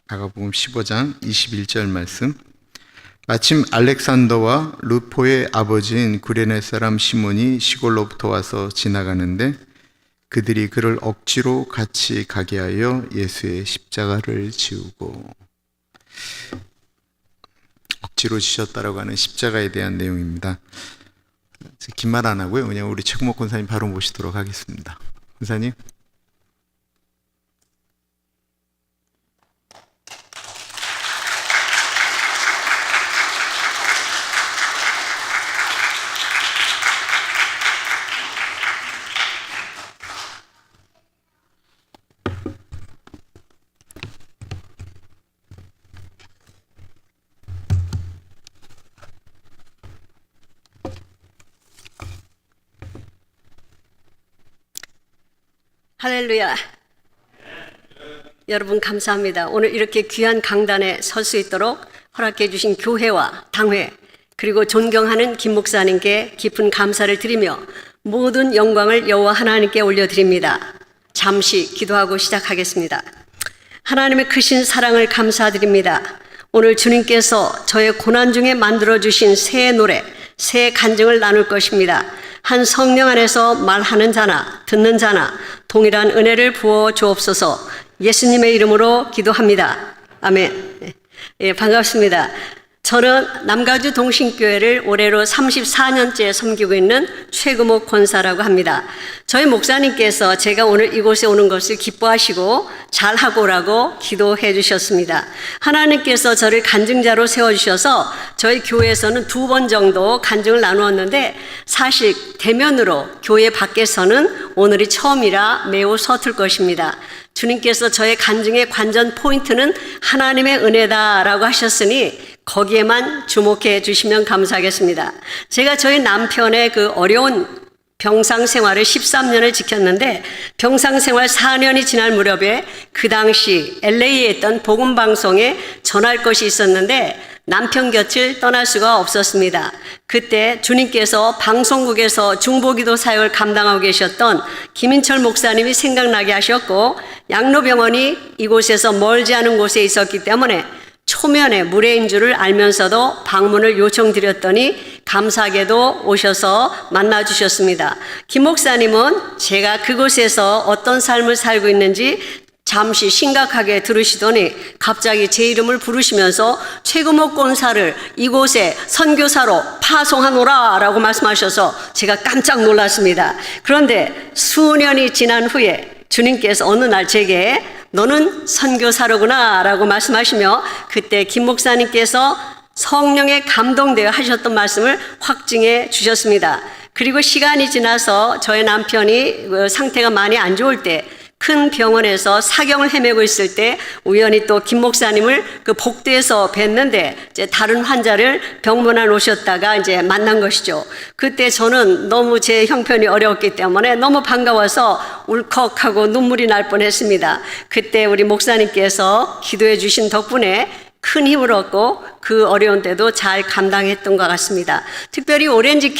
마가복음 15장 21절 말씀. 마침 알렉산더와 루포의 아버지인 구레네 사람 시몬이 시골로부터 와서 지나가는데 그들이 그를 억지로 같이 가게 하여 예수의 십자가를 지우고, 억지로 지셨다라고 하는 십자가에 대한 내용입니다. 긴 말 안 하고요, 그냥 우리 최구목 권사님 바로 모시도록 하겠습니다. 권사님. 할렐루야. 여러분 감사합니다. 오늘 이렇게 귀한 강단에 설 수 있도록 허락해 주신 교회와 당회, 그리고 존경하는 김 목사님께 깊은 감사를 드리며 모든 영광을 여호와 하나님께 올려드립니다. 잠시 기도하고 시작하겠습니다. 하나님의 크신 사랑을 감사드립니다. 오늘 주님께서 저의 고난 중에 만들어주신 새 노래, 새 간증을 나눌 것입니다. 한 성령 안에서 말하는 자나 듣는 자나 동일한 은혜를 부어 주옵소서. 예수님의 이름으로 기도합니다. 아멘. 예, 반갑습니다. 저는 남가주 동신교회를 올해로 34년째 섬기고 있는 최구목 권사라고 합니다. 저희 목사님께서 제가 오늘 이곳에 오는 것을 기뻐하시고 잘하고 오라고 기도해 주셨습니다. 하나님께서 저를 간증자로 세워주셔서 저희 교회에서는 2번 정도 간증을 나누었는데, 사실 대면으로 교회 밖에서는 오늘이 처음이라 매우 서툴 것입니다. 주님께서 저의 간증의 관전 포인트는 하나님의 은혜다라고 하셨으니 거기에만 주목해 주시면 감사하겠습니다. 제가 저희 남편의 그 어려운 병상 생활을 13년을 지켰는데, 병상 생활 4년이 지날 무렵에 그 당시 LA에 있던 복음방송에 전할 것이 있었는데 남편 곁을 떠날 수가 없었습니다. 그때 주님께서 방송국에서 중보기도 사역을 감당하고 계셨던 김인철 목사님이 생각나게 하셨고, 양로병원이 이곳에서 멀지 않은 곳에 있었기 때문에 초면에 무례인 줄을 알면서도 방문을 요청드렸더니 감사하게도 오셔서 만나주셨습니다. 김 목사님은 제가 그곳에서 어떤 삶을 살고 있는지 잠시 심각하게 들으시더니 갑자기 제 이름을 부르시면서 최구목 권사를 이곳에 선교사로 파송하노라 라고 말씀하셔서 제가 깜짝 놀랐습니다. 그런데 수년이 지난 후에 주님께서 어느 날 제게 너는 선교사로구나 라고 말씀하시며, 그때 김 목사님께서 성령에 감동되어 하셨던 말씀을 확증해 주셨습니다. 그리고 시간이 지나서 저희 남편이 상태가 많이 안 좋을 때, 큰 병원에서 사경을 헤매고 있을 때 우연히 또 김 목사님을 그 복도에서 뵀는데, 이제 다른 환자를 병문안 오셨다가 이제 만난 것이죠. 그때 저는 너무 제 형편이 어려웠기 때문에 너무 반가워서 울컥하고 눈물이 날 뻔했습니다. 그때 우리 목사님께서 기도해 주신 덕분에 큰 힘을 얻고 그 어려운 때도 잘 감당했던 것 같습니다. 특별히 오렌지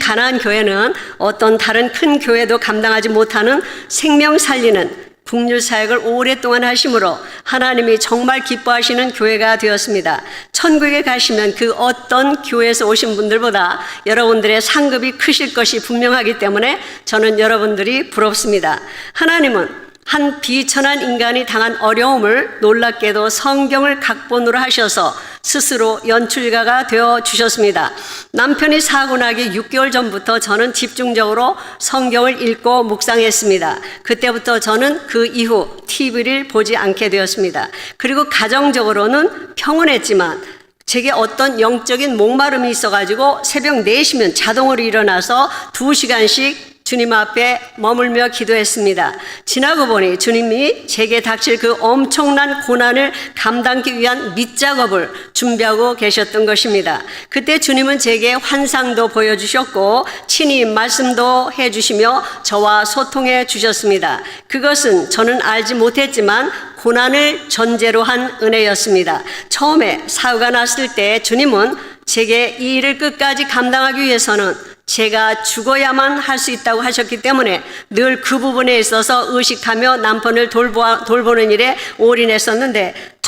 가나안 교회는 어떤 다른 큰 교회도 감당하지 못하는 생명 살리는 국률 사역을 오랫동안 하심으로 하나님이 정말 기뻐하시는 교회가 되었습니다. 천국에 가시면 그 어떤 교회에서 오신 분들보다 여러분들의 상급이 크실 것이 분명하기 때문에 저는 여러분들이 부럽습니다. 하나님은 한 비천한 인간이 당한 어려움을 놀랍게도 성경을 각본으로 하셔서 스스로 연출가가 되어 주셨습니다. 남편이 사고 나기 6개월 전부터 저는 집중적으로 성경을 읽고 묵상했습니다. 그때부터 저는 그 이후 TV를 보지 않게 되었습니다. 그리고 가정적으로는 평온했지만 제게 어떤 영적인 목마름이 있어가지고 새벽 4시면 자동으로 일어나서 2시간씩 주님 앞에 머물며 기도했습니다. 지나고 보니 주님이 제게 닥칠 그 엄청난 고난을 감당하기 위한 밑작업을 준비하고 계셨던 것입니다. 그때 주님은 제게 환상도 보여주셨고 친히 말씀도 해주시며 저와 소통해 주셨습니다. 그것은 저는 알지 못했지만 고난을 전제로 한 은혜였습니다. 처음에 사고가 났을 때 주님은 제게 이 일을 끝까지 감당하기 위해서는 제가 죽어야만 할 수 있다고 하셨기 때문에 늘 그 부분에 있어서 의식하며 남편을 돌보는 일에 올인했었는데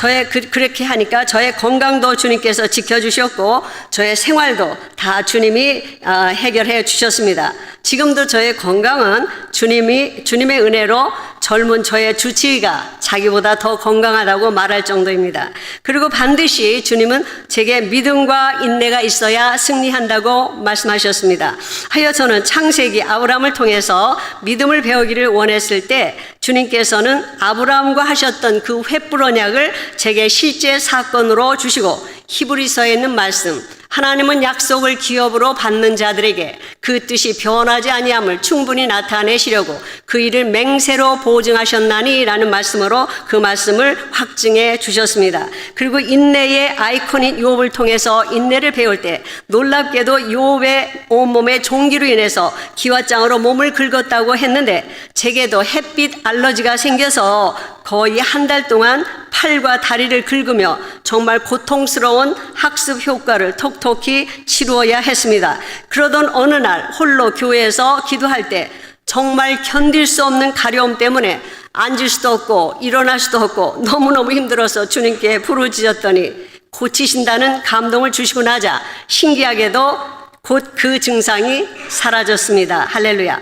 그렇게 하니까 저의 건강도 주님께서 지켜주셨고 저의 생활도 다 주님이 해결해 주셨습니다. 지금도 저의 건강은 주님의 은혜로 젊은 저의 주치의가 자기보다 더 건강하다고 말할 정도입니다. 그리고 반드시 주님은 제게 믿음과 인내가 있어야 승리한다고 말씀하셨습니다. 하여 저는 창세기 아브라함을 통해서 믿음을 배우기를 원했을 때 주님께서는 아브라함과 하셨던 그 횃불 언약을 제게 실제 사건으로 주시고 히브리서에 있는 말씀, 하나님은 약속을 기업으로 받는 자들에게 그 뜻이 변하지 아니함을 충분히 나타내시려고 그 일을 맹세로 보증하셨나니 라는 말씀으로 그 말씀을 확증해 주셨습니다. 그리고 인내의 아이콘인 욥을 통해서 인내를 배울 때 놀랍게도 욥의 온몸의 종기로 인해서 기왓장으로 몸을 긁었다고 했는데 제게도 햇빛 알러지가 생겨서 거의 한 달 동안 팔과 다리를 긁으며 정말 고통스러운 학습 효과를 톡톡히 치루어야 했습니다. 그러던 어느 날 홀로 교회에서 기도할 때 정말 견딜 수 없는 가려움 때문에 앉을 수도 없고 일어날 수도 없고 너무너무 힘들어서 주님께 부르짖었더니 고치신다는 감동을 주시고 나자 신기하게도 곧 그 증상이 사라졌습니다. 할렐루야.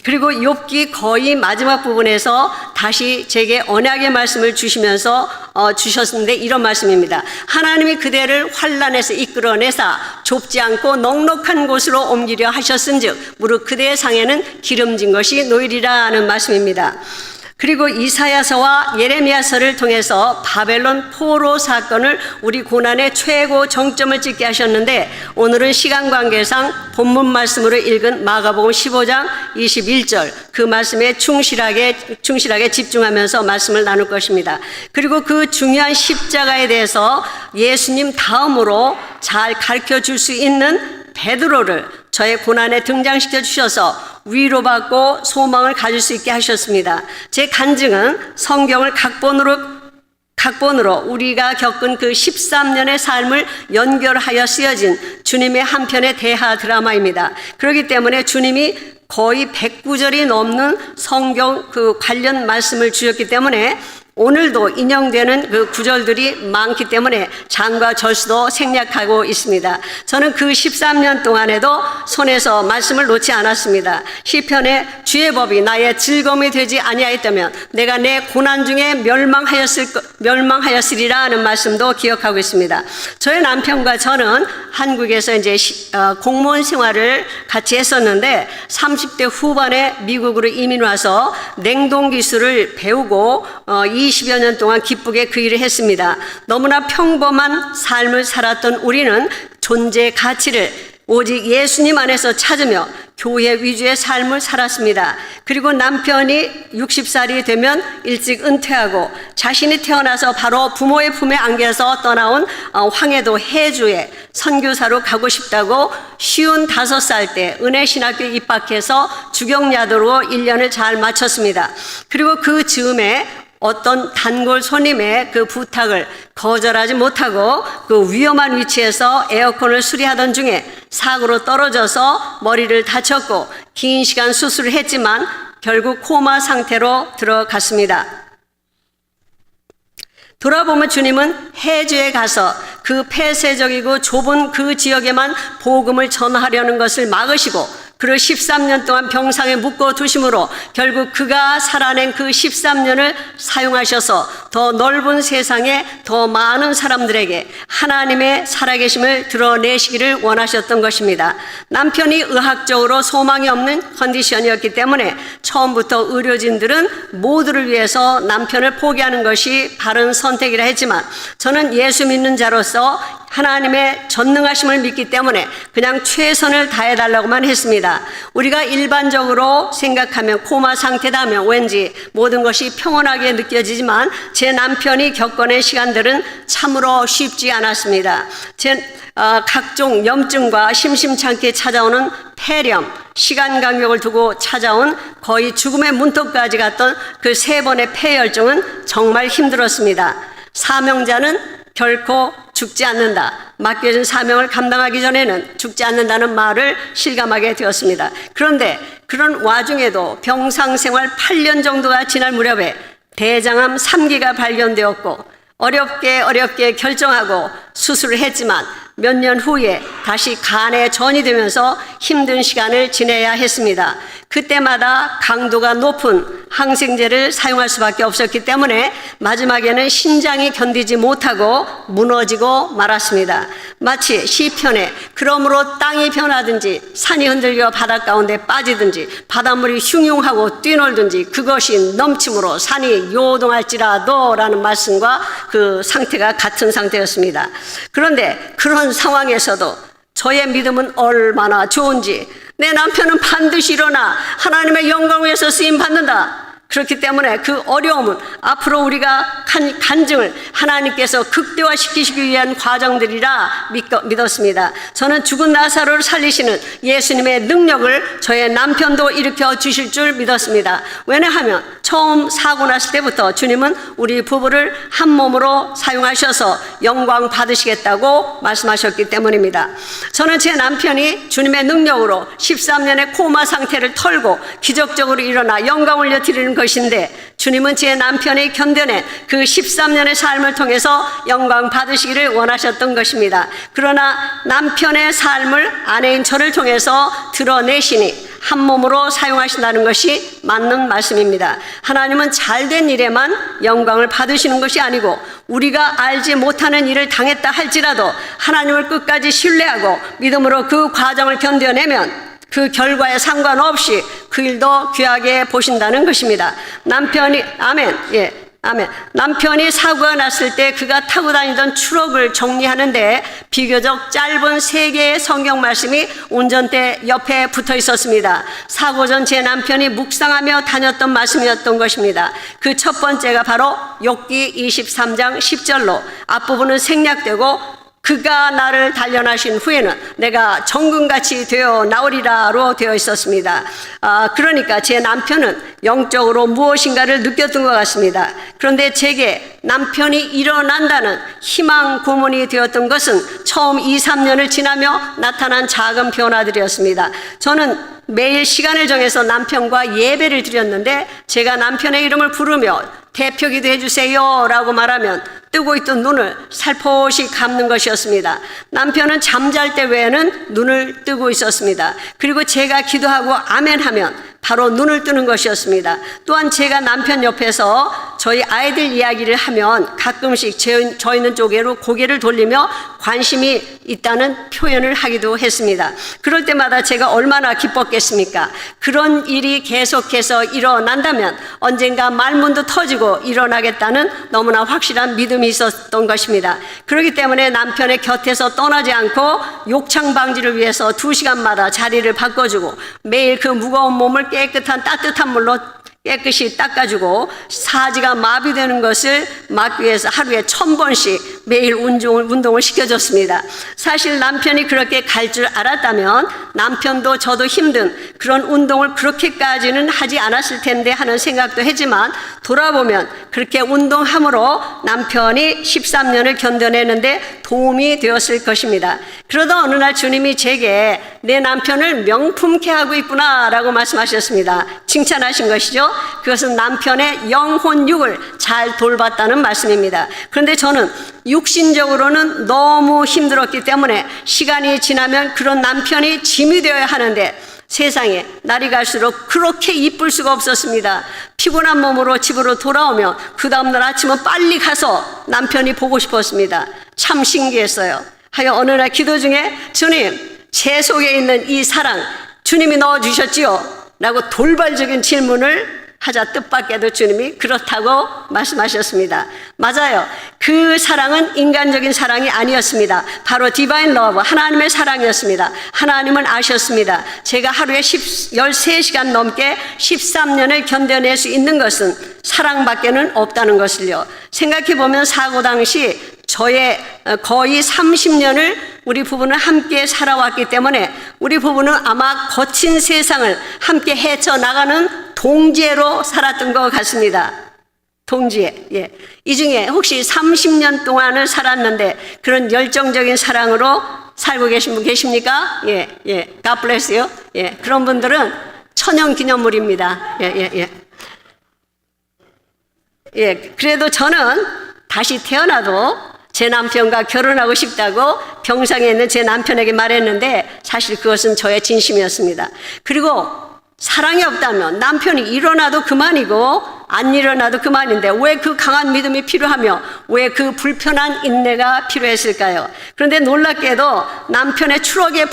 그리고 욥기 거의 마지막 부분에서 다시 제게 언약의 말씀을 주시면서 주셨는데 이런 말씀입니다. 하나님이 그대를 환난에서 이끌어내사 좁지 않고 넉넉한 곳으로 옮기려 하셨은즉 무릇 그대의 상에는 기름진 것이 놓이리라 하는 말씀입니다. 그리고 이사야서와 예레미야서를 통해서 바벨론 포로 사건을 우리 고난의 최고 정점을 찍게 하셨는데 오늘은 시간 관계상 본문 말씀으로 읽은 마가복음 15장 21절 그 말씀에 충실하게 집중하면서 말씀을 나눌 것입니다. 그리고 그 중요한 십자가에 대해서 예수님 다음으로 잘 가르쳐 줄 수 있는 베드로를 저의 고난에 등장시켜 주셔서 위로받고 소망을 가질 수 있게 하셨습니다. 제 간증은 성경을 각본으로 우리가 겪은 그 13년의 삶을 연결하여 쓰여진 주님의 한 편의 대하 드라마입니다. 그렇기 때문에 주님이 거의 109절이 넘는 성경 그 관련 말씀을 주셨기 때문에 오늘도 인용되는 그 구절들이 많기 때문에 장과 절수도 생략하고 있습니다. 저는 그 13년 동안에도 손에서 말씀을 놓지 않았습니다. 시편에 주의 법이 나의 즐거움이 되지 아니하였다면 내가 내 고난 중에 멸망하였으리라 하는 말씀도 기억하고 있습니다. 저의 남편과 저는 한국에서 이제 공무원 생활을 같이 했었는데 30대 후반에 미국으로 이민 와서 냉동 기술을 배우고 20여 년 동안 기쁘게 그 일을 했습니다. 너무나 평범한 삶을 살았던 우리는 존재 가치를 오직 예수님 안에서 찾으며 교회 위주의 삶을 살았습니다. 그리고 남편이 60살이 되면 일찍 은퇴하고 자신이 태어나서 바로 부모의 품에 안겨서 떠나온 황해도 해주에 선교사로 가고 싶다고 55살 때 은혜신학교에 입학해서 주경야도로 1년을 잘 마쳤습니다. 그리고 그 즈음에 어떤 단골 손님의 그 부탁을 거절하지 못하고 그 위험한 위치에서 에어컨을 수리하던 중에 사고로 떨어져서 머리를 다쳤고 긴 시간 수술을 했지만 결국 코마 상태로 들어갔습니다. 돌아보면 주님은 해주에 가서 그 폐쇄적이고 좁은 그 지역에만 복음을 전하려는 것을 막으시고 그를 13년 동안 병상에 묶어 두심으로 결국 그가 살아낸 그 13년을 사용하셔서 더 넓은 세상에 더 많은 사람들에게 하나님의 살아계심을 드러내시기를 원하셨던 것입니다. 남편이 의학적으로 소망이 없는 컨디션이었기 때문에 처음부터 의료진들은 모두를 위해서 남편을 포기하는 것이 바른 선택이라 했지만 저는 예수 믿는 자로서 하나님의 전능하심을 믿기 때문에 그냥 최선을 다해달라고만 했습니다. 우리가 일반적으로 생각하면 코마 상태다면 왠지 모든 것이 평온하게 느껴지지만 제 남편이 겪어낸 시간들은 참으로 쉽지 않았습니다. 각종 염증과 심심찮게 찾아오는 폐렴, 시간 간격을 두고 찾아온 거의 죽음의 문턱까지 갔던 그 3번의 폐혈증은 정말 힘들었습니다. 사명자는 결코 죽지 않는다. 맡겨진 사명을 감당하기 전에는 죽지 않는다는 말을 실감하게 되었습니다. 그런데 그런 와중에도 병상생활 8년 정도가 지날 무렵에 대장암 3기가 발견되었고 어렵게 결정하고 수술을 했지만 몇 년 후에 다시 간에 전이 되면서 힘든 시간을 지내야 했습니다. 그때마다 강도가 높은 항생제를 사용할 수밖에 없었기 때문에 마지막에는 신장이 견디지 못하고 무너지고 말았습니다. 마치 시편에 그러므로 땅이 변하든지 산이 흔들려 바닷 가운데 빠지든지 바닷물이 흉흉하고 뛰놀든지 그것이 넘침으로 산이 요동할지라도 라는 말씀과 그 상태가 같은 상태였습니다. 그런데 그런 상황에서도 저의 믿음은 얼마나 좋은지, 내 남편은 반드시 일어나 하나님의 영광을 위해서 쓰임 받는다. 그렇기 때문에 그 어려움은 앞으로 우리가 간증을 하나님께서 극대화시키시기 위한 과정들이라 믿었습니다. 저는 죽은 나사로를 살리시는 예수님의 능력을 저의 남편도 일으켜 주실 줄 믿었습니다. 왜냐하면 처음 사고 났을 때부터 주님은 우리 부부를 한 몸으로 사용하셔서 영광 받으시겠다고 말씀하셨기 때문입니다. 저는 제 남편이 주님의 능력으로 13년의 코마 상태를 털고 기적적으로 일어나 영광을 올려드리는 것인데 주님은 제 남편이 견뎌낸 그 13년의 삶을 통해서 영광 받으시기를 원하셨던 것입니다. 그러나 남편의 삶을 아내인 저를 통해서 드러내시니 한 몸으로 사용하신다는 것이 맞는 말씀입니다. 하나님은 잘된 일에만 영광을 받으시는 것이 아니고 우리가 알지 못하는 일을 당했다 할지라도 하나님을 끝까지 신뢰하고 믿음으로 그 과정을 견뎌내면 그 결과에 상관없이 그 일도 귀하게 보신다는 것입니다. 남편이 남편이 사고가 났을 때 그가 타고 다니던 트럭을 정리하는데 비교적 짧은 3개의 성경 말씀이 운전대 옆에 붙어 있었습니다. 사고 전 제 남편이 묵상하며 다녔던 말씀이었던 것입니다. 그 첫 번째가 바로 욥기 23장 10절로 앞부분은 생략되고 그가 나를 단련하신 후에는 내가 정금같이 되어 나오리라로 되어 있었습니다. 그러니까 제 남편은 영적으로 무엇인가를 느꼈던 것 같습니다. 그런데 제게 남편이 일어난다는 희망 고문이 되었던 것은 처음 2-3년을 지나며 나타난 작은 변화들이었습니다. 저는 매일 시간을 정해서 남편과 예배를 드렸는데 제가 남편의 이름을 부르며 대표기도 해주세요 라고 말하면 뜨고 있던 눈을 살포시 감는 것이었습니다. 남편은 잠잘 때 외에는 눈을 뜨고 있었습니다. 그리고 제가 기도하고 아멘하면 바로 눈을 뜨는 것이었습니다. 또한 제가 남편 옆에서 저희 아이들 이야기를 하면 가끔씩 저 있는 쪽으로 고개를 돌리며 관심이 있다는 표현을 하기도 했습니다. 그럴 때마다 제가 얼마나 기뻤겠습니까? 그런 일이 계속해서 일어난다면 언젠가 말문도 터지고 일어나겠다는 너무나 확실한 믿음이 있었던 것입니다. 그렇기 때문에 남편의 곁에서 떠나지 않고 욕창 방지를 위해서 2시간마다 자리를 바꿔주고 매일 그 무거운 몸을 깨끗한 따뜻한 물로 깨끗이 닦아주고 사지가 마비되는 것을 막기 위해서 하루에 1000번씩 매일 운동을 시켜줬습니다. 사실 남편이 그렇게 갈 줄 알았다면 남편도 저도 힘든 그런 운동을 그렇게까지는 하지 않았을 텐데 하는 생각도 했지만 돌아보면 그렇게 운동함으로 남편이 13년을 견뎌내는데 도움이 되었을 것입니다. 그러다 어느 날 주님이 제게 내 남편을 명품케 하고 있구나 라고 말씀하셨습니다. 칭찬하신 것이죠. 그것은 남편의 영혼육을 잘 돌봤다는 말씀입니다. 그런데 저는 육신적으로는 너무 힘들었기 때문에 시간이 지나면 그런 남편이 짐이 되어야 하는데 세상에 날이 갈수록 그렇게 이쁠 수가 없었습니다. 피곤한 몸으로 집으로 돌아오면 그 다음날 아침은 빨리 가서 남편이 보고 싶었습니다. 참 신기했어요. 하여 어느 날 기도 중에 주님, 제 속에 있는 이 사랑 주님이 넣어주셨지요? 라고 돌발적인 질문을 하자 뜻밖에도 주님이 그렇다고 말씀하셨습니다. 맞아요. 그 사랑은 인간적인 사랑이 아니었습니다. 바로 디바인 러브, 하나님의 사랑이었습니다. 하나님은 아셨습니다. 제가 하루에 13시간 넘게 13년을 견뎌낼 수 있는 것은 사랑밖에는 없다는 것을요. 생각해보면 사고 당시 저의 거의 30년을 우리 부부는 함께 살아왔기 때문에 우리 부부는 아마 거친 세상을 함께 헤쳐나가는 동지애로 살았던 것 같습니다. 동지에. 예. 이 중에 혹시 30년 동안을 살았는데 그런 열정적인 사랑으로 살고 계신 분 계십니까? 예, 예. God bless you. 예. 그런 분들은 천연 기념물입니다. 예, 예, 예. 예. 그래도 저는 다시 태어나도 제 남편과 결혼하고 싶다고 병상에 있는 제 남편에게 말했는데 사실 그것은 저의 진심이었습니다. 그리고 사랑이 없다면 남편이 일어나도 그만이고 안 일어나도 그만인데 왜 그 강한 믿음이 필요하며 왜 그 불편한 인내가 필요했을까요? 그런데 놀랍게도 남편의 추억에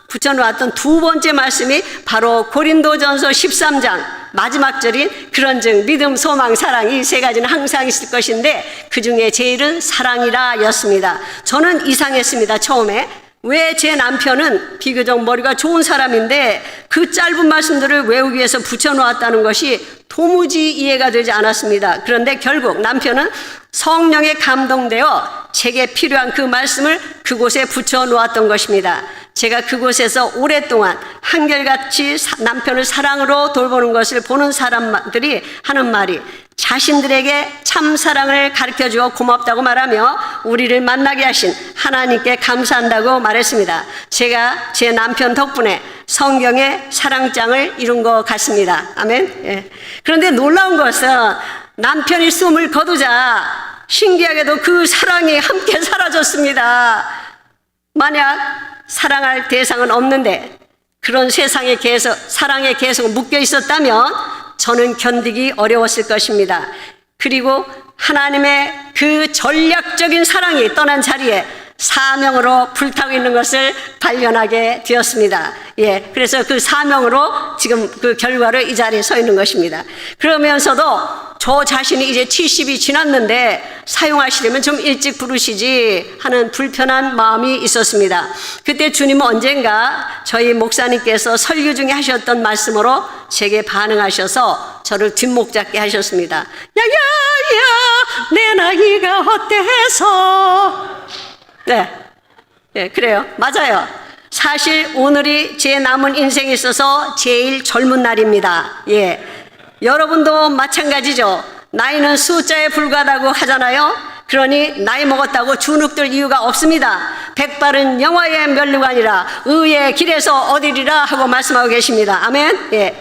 붙여놓았던 두 번째 말씀이 바로 고린도전서 13장 마지막 절인 그런즉 믿음, 소망, 사랑 이 세 가지는 항상 있을 것인데 그 중에 제일은 사랑이라 였습니다. 저는 이상했습니다. 처음에 왜 제 남편은 비교적 머리가 좋은 사람인데 그 짧은 말씀들을 외우기 위해서 붙여놓았다는 것이 도무지 이해가 되지 않았습니다. 그런데 결국 남편은 성령에 감동되어 제게 필요한 그 말씀을 그곳에 붙여놓았던 것입니다. 제가 그곳에서 오랫동안 한결같이 남편을 사랑으로 돌보는 것을 보는 사람들이 하는 말이 자신들에게 참 사랑을 가르쳐주어 고맙다고 말하며 우리를 만나게 하신 하나님께 감사한다고 말했습니다. 제가 제 남편 덕분에 성경의 사랑장을 이룬 것 같습니다. 아멘. 예. 그런데 놀라운 것은 남편이 숨을 거두자 신기하게도 그 사랑이 함께 사라졌습니다. 만약 사랑할 대상은 없는데 그런 세상에 계속 사랑에 계속 묶여 있었다면 저는 견디기 어려웠을 것입니다. 그리고 하나님의 그 전략적인 사랑이 떠난 자리에 사명으로 불타고 있는 것을 발견하게 되었습니다. 예, 그래서 그 사명으로 지금 그 결과로 이 자리에 서 있는 것입니다. 그러면서도 저 자신이 이제 70이 지났는데 사용하시려면 좀 일찍 부르시지 하는 불편한 마음이 있었습니다. 그때 주님은 언젠가 저희 목사님께서 설교 중에 하셨던 말씀으로 제게 반응하셔서 저를 뒷목 잡게 하셨습니다. 야야야 내 나이가 어때서 네, 예, 그래요. 맞아요. 사실 오늘이 제 남은 인생에 있어서 제일 젊은 날입니다. 예, 여러분도 마찬가지죠. 나이는 숫자에 불과하다고 하잖아요. 그러니 나이 먹었다고 주눅들 이유가 없습니다. 백발은 영화의 면류관이라 의의 길에서 얻으리라 하고 말씀하고 계십니다. 아멘. 예,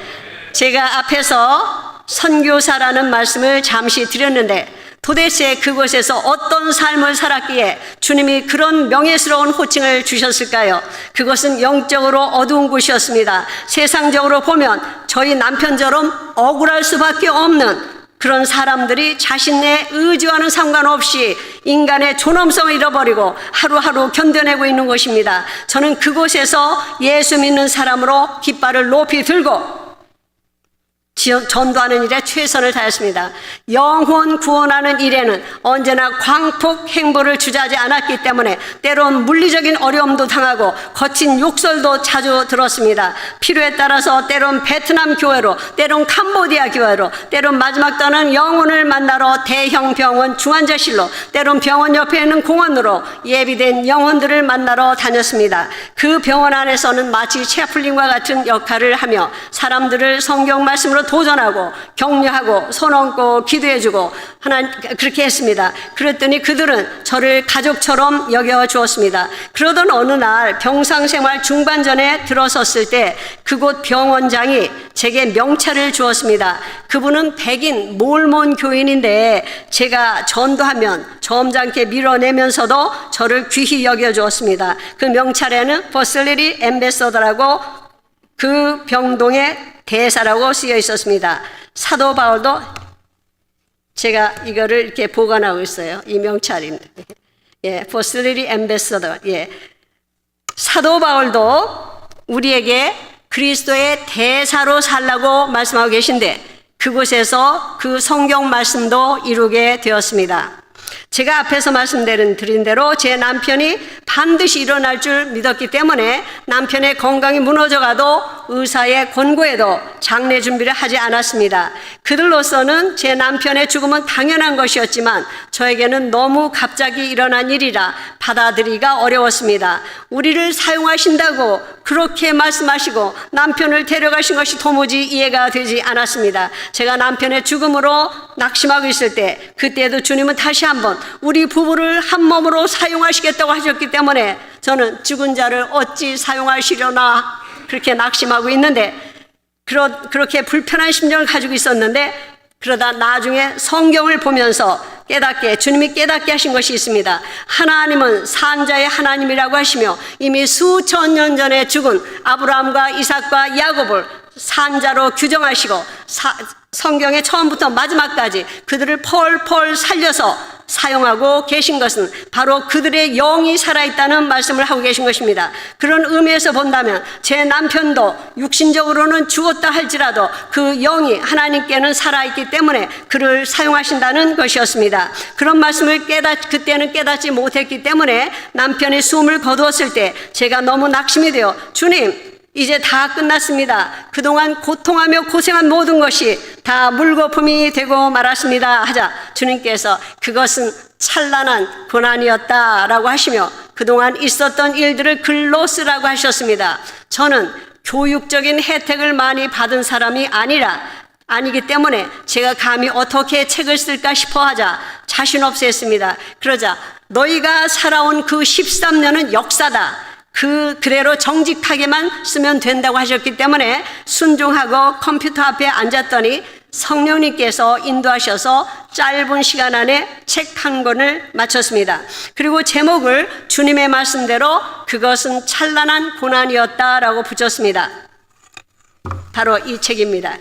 제가 앞에서 선교사라는 말씀을 잠시 드렸는데 도대체 그곳에서 어떤 삶을 살았기에 주님이 그런 명예스러운 호칭을 주셨을까요? 그것은 영적으로 어두운 곳이었습니다. 세상적으로 보면 저희 남편처럼 억울할 수밖에 없는 그런 사람들이 자신의 의지와는 상관없이 인간의 존엄성을 잃어버리고 하루하루 견뎌내고 있는 것입니다. 저는 그곳에서 예수 믿는 사람으로 깃발을 높이 들고 전도하는 일에 최선을 다했습니다. 영혼 구원하는 일에는 언제나 광폭 행보를 주저하지 않았기 때문에 때론 물리적인 어려움도 당하고 거친 욕설도 자주 들었습니다. 필요에 따라서 때론 베트남 교회로, 때론 캄보디아 교회로, 때론 마지막 때는 영혼을 만나러 대형 병원 중환자실로, 때론 병원 옆에 있는 공원으로 예비된 영혼들을 만나러 다녔습니다. 그 병원 안에서는 마치 채플린과 같은 역할을 하며 사람들을 성경 말씀으로 도전하고 격려하고 손 얹고 기도해주고 그렇게 했습니다. 그랬더니 그들은 저를 가족처럼 여겨주었습니다. 그러던 어느 날 병상생활 중반전에 들어섰을 때 그곳 병원장이 제게 명찰을 주었습니다. 그분은 백인 몰몬 교인인데 제가 전도하면 점잖게 밀어내면서도 저를 귀히 여겨주었습니다. 그 명찰에는 퍼슬리리 엠베서더라고 그 병동의 대사라고 쓰여 있었습니다. 사도 바울도 제가 이거를 이렇게 보관하고 있어요. 이 명찰입니다. 예, 포슬리리 엠베서더. 예, 사도 바울도 우리에게 그리스도의 대사로 살라고 말씀하고 계신데 그곳에서 그 성경 말씀도 이루게 되었습니다. 제가 앞에서 말씀드린 대로 제 남편이 반드시 일어날 줄 믿었기 때문에 남편의 건강이 무너져가도 의사의 권고에도 장례 준비를 하지 않았습니다. 그들로서는 제 남편의 죽음은 당연한 것이었지만 저에게는 너무 갑자기 일어난 일이라 받아들이기가 어려웠습니다. 우리를 사용하신다고 그렇게 말씀하시고 남편을 데려가신 것이 도무지 이해가 되지 않았습니다. 제가 남편의 죽음으로 낙심하고 있을 때 그때도 주님은 다시 한번 우리 부부를 한 몸으로 사용하시겠다고 하셨기 때문에 저는 죽은 자를 어찌 사용하시려나 그렇게 낙심하고 있는데 그렇게 불편한 심정을 가지고 있었는데 그러다 나중에 성경을 보면서 주님이 깨닫게 하신 것이 있습니다. 하나님은 산자의 하나님이라고 하시며 이미 수천 년 전에 죽은 아브라함과 이삭과 야곱을 산자로 규정하시고 성경의 처음부터 마지막까지 그들을 펄펄 살려서 사용하고 계신 것은 바로 그들의 영이 살아있다는 말씀을 하고 계신 것입니다. 그런 의미에서 본다면 제 남편도 육신적으로는 죽었다 할지라도 그 영이 하나님께는 살아있기 때문에 그를 사용하신다는 것이었습니다. 그런 말씀을 그때는 깨닫지 못했기 때문에 남편이 숨을 거두었을 때 제가 너무 낙심이 되어 주님 이제 다 끝났습니다. 그동안 고통하며 고생한 모든 것이 다 물거품이 되고 말았습니다 하자 주님께서 그것은 찬란한 고난이었다라고 하시며 그동안 있었던 일들을 글로 쓰라고 하셨습니다. 저는 교육적인 혜택을 많이 받은 사람이 아니기 때문에 제가 감히 어떻게 책을 쓸까 싶어 하자 자신 없어 했습니다. 그러자 너희가 살아온 그 13년은 역사다. 그대로 정직하게만 쓰면 된다고 하셨기 때문에 순종하고 컴퓨터 앞에 앉았더니 성령님께서 인도하셔서 짧은 시간 안에 책 한 권을 마쳤습니다. 그리고 제목을 주님의 말씀대로 그것은 찬란한 고난이었다라고 붙였습니다. 바로 이 책입니다.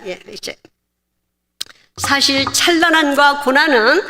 사실 찬란함과 고난은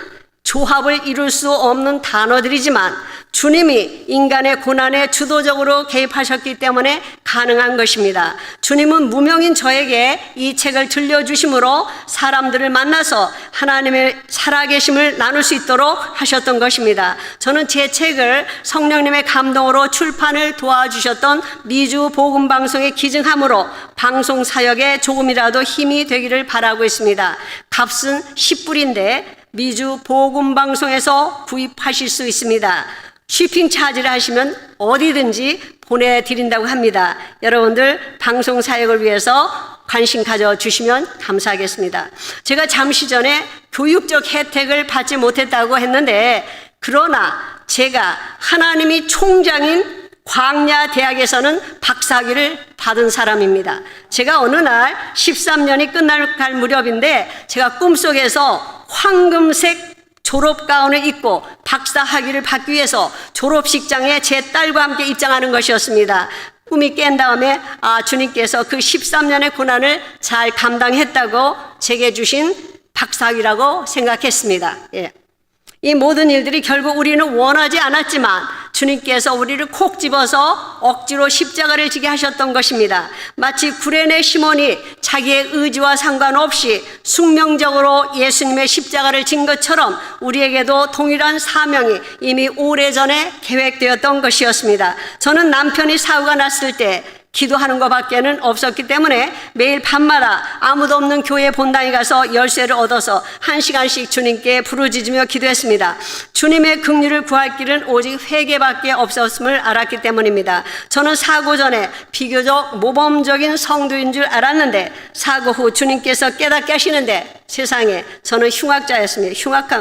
조합을 이룰 수 없는 단어들이지만 주님이 인간의 고난에 주도적으로 개입하셨기 때문에 가능한 것입니다. 주님은 무명인 저에게 이 책을 들려주심으로 사람들을 만나서 하나님의 살아계심을 나눌 수 있도록 하셨던 것입니다. 저는 제 책을 성령님의 감동으로 출판을 도와주셨던 미주 복음방송에 기증함으로 방송 사역에 조금이라도 힘이 되기를 바라고 있습니다. 값은 10불인데 미주 복음방송에서 구입하실 수 있습니다. 쉬핑 차지를 하시면 어디든지 보내드린다고 합니다. 여러분들 방송 사역을 위해서 관심 가져주시면 감사하겠습니다. 제가 잠시 전에 교육적 혜택을 받지 못했다고 했는데 그러나 제가 하나님이 총장인 광야 대학에서는 박사학위를 받은 사람입니다. 제가 어느 날 13년이 끝날 무렵인데 제가 꿈속에서 황금색 졸업가운을 입고 박사 학위를 받기 위해서 졸업식장에 제 딸과 함께 입장하는 것이었습니다. 꿈이 깬 다음에 주님께서 그 13년의 고난을 잘 감당했다고 제게 주신 박사학위라고 생각했습니다. 이 모든 일들이 결국 우리는 원하지 않았지만 주님께서 우리를 콕 집어서 억지로 십자가를 지게 하셨던 것입니다. 마치 구레네 시몬이 자기의 의지와 상관없이 숙명적으로 예수님의 십자가를 진 것처럼 우리에게도 동일한 사명이 이미 오래전에 계획되었던 것이었습니다. 저는 남편이 사고가 났을 때 기도하는 것밖에는 없었기 때문에 매일 밤마다 아무도 없는 교회 본당에 가서 열쇠를 얻어서 1시간씩 주님께 부르짖으며 기도했습니다. 주님의 긍휼을 구할 길은 오직 회개밖에 없었음을 알았기 때문입니다. 저는 사고 전에 비교적 모범적인 성도인 줄 알았는데 사고 후 주님께서 깨닫게 하시는데 세상에 저는 흉악자였습니다.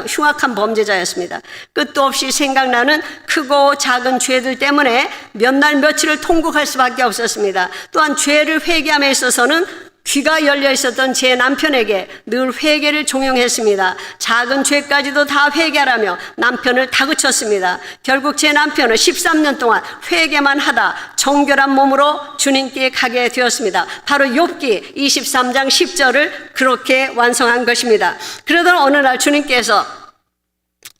흉악한 범죄자였습니다. 끝도 없이 생각나는 크고 작은 죄들 때문에 몇 날 며칠을 통곡할 수밖에 없었습니다. 또한 죄를 회개함에 있어서는 귀가 열려 있었던 제 남편에게 늘 회개를 종용했습니다. 작은 죄까지도 다 회개하라며 남편을 다그쳤습니다. 결국 제 남편은 13년 동안 회개만 하다 정결한 몸으로 주님께 가게 되었습니다. 바로 욥기 23장 10절을 그렇게 완성한 것입니다. 그러던 어느 날 주님께서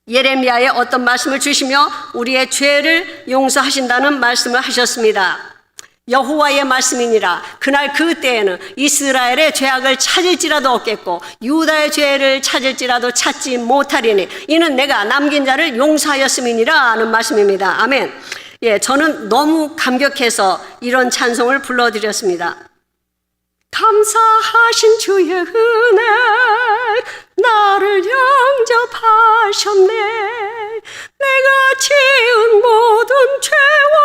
예레미야에 어떤 말씀을 주시며 우리의 죄를 용서하신다는 말씀을 하셨습니다. 여호와의 말씀이니라. 그날 그때에는 이스라엘의 죄악을 찾을지라도 없겠고 유다의 죄를 찾을지라도 찾지 못하리니 이는 내가 남긴 자를 용서하였음이니라 하는 말씀입니다. 아멘. 저는 너무 감격해서 이런 찬송을 불러드렸습니다. 감사하신 주의 은혜 나를 영접하셨네. 내가 지은 모든 죄와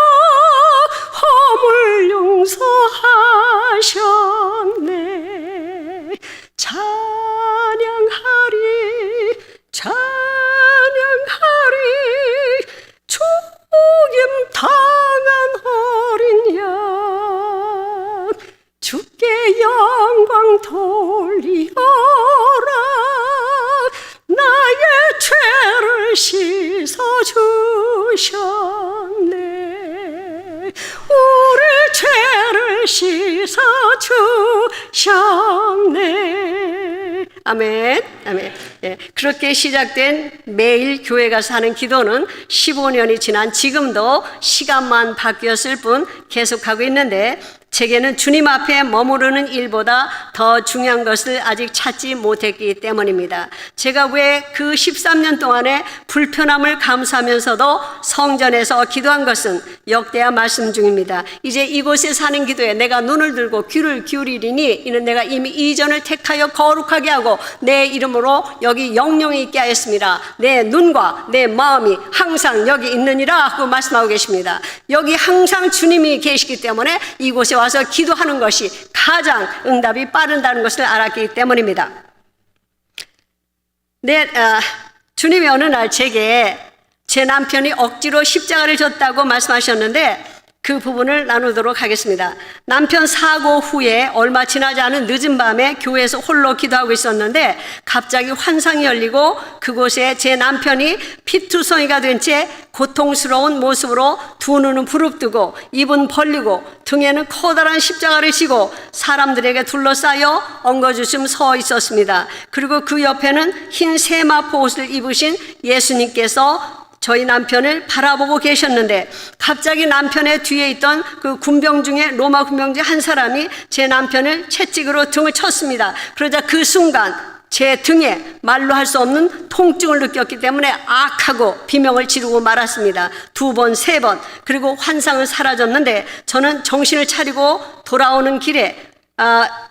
허물 용서하셨네. 찬양하리 찬양하리 죽임 당한 어린 양 주께 영광 돌리어라. 나의 죄를 씻어주셨네. 우리 죄를 씻어주셨네. 아멘. 아멘. 예, 그렇게 시작된 매일 교회 가서 하는 기도는 15년이 지난 지금도 시간만 바뀌었을 뿐 계속하고 있는데, 제게는 주님 앞에 머무르는 일보다 더 중요한 것을 아직 찾지 못했기 때문입니다. 제가 왜 그 13년 동안에 불편함을 감수하면서도 성전에서 기도한 것은 역대한 말씀 중입니다. 이제 이곳에 사는 기도에 내가 눈을 들고 귀를 기울이리니 이는 내가 이미 이전을 택하여 거룩하게 하고 내 이름으로 여기 영영이 있게 하였습니다. 내 눈과 내 마음이 항상 여기 있느니라 하고 말씀하고 계십니다. 여기 항상 주님이 계시기 때문에 이곳에 와서 기도하는 것이 가장 응답이 빠른다는 것을 알았기 때문입니다. 주님이 어느 날 제게 제 남편이 억지로 십자가를 졌다고 말씀하셨는데 그 부분을 나누도록 하겠습니다. 남편 사고 후에 얼마 지나지 않은 늦은 밤에 교회에서 홀로 기도하고 있었는데 갑자기 환상이 열리고 그곳에 제 남편이 피투성이가 된 채 고통스러운 모습으로 두 눈은 부릅뜨고 입은 벌리고 등에는 커다란 십자가를 지고 사람들에게 둘러싸여 엉거주춤 서 있었습니다. 그리고 그 옆에는 흰 세마포 옷을 입으신 예수님께서 저희 남편을 바라보고 계셨는데 갑자기 남편의 뒤에 있던 그 군병 중에 로마 군병 중 한 사람이 제 남편을 채찍으로 등을 쳤습니다. 그러자 그 순간 제 등에 말로 할 수 없는 통증을 느꼈기 때문에 악하고 비명을 지르고 말았습니다. 2번, 3번. 그리고 환상은 사라졌는데 저는 정신을 차리고 돌아오는 길에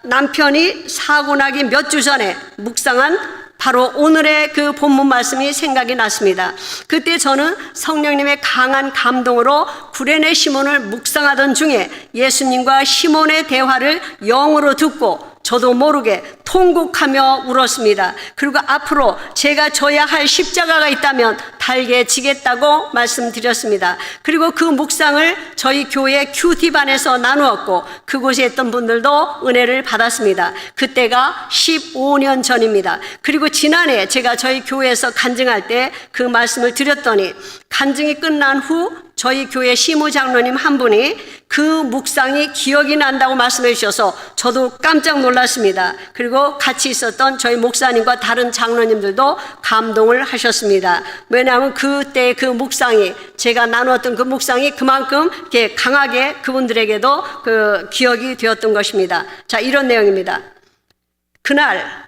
남편이 사고 나기 몇 주 전에 묵상한 바로 오늘의 그 본문 말씀이 생각이 났습니다. 그때 저는 성령님의 강한 감동으로 구레네 시몬을 묵상하던 중에 예수님과 시몬의 대화를 영어로 듣고 저도 모르게 통곡하며 울었습니다. 그리고 앞으로 제가 져야 할 십자가가 있다면 달게 지겠다고 말씀드렸습니다. 그리고 그 묵상을 저희 교회 큐티반에서 나누었고 그곳에 있던 분들도 은혜를 받았습니다. 그때가 15년 전입니다. 그리고 지난해 제가 저희 교회에서 간증할 때 그 말씀을 드렸더니 간증이 끝난 후 저희 교회 시무장로님 한 분이 그 묵상이 기억이 난다고 말씀해 주셔서 저도 깜짝 놀랐습니다. 그리고 같이 있었던 저희 목사님과 다른 장로님들도 감동을 하셨습니다. 왜냐하면 그때 그 묵상이 제가 나누었던 그 묵상이 그만큼 이렇게 강하게 그분들에게도 그 기억이 되었던 것입니다. 자, 이런 내용입니다. 그날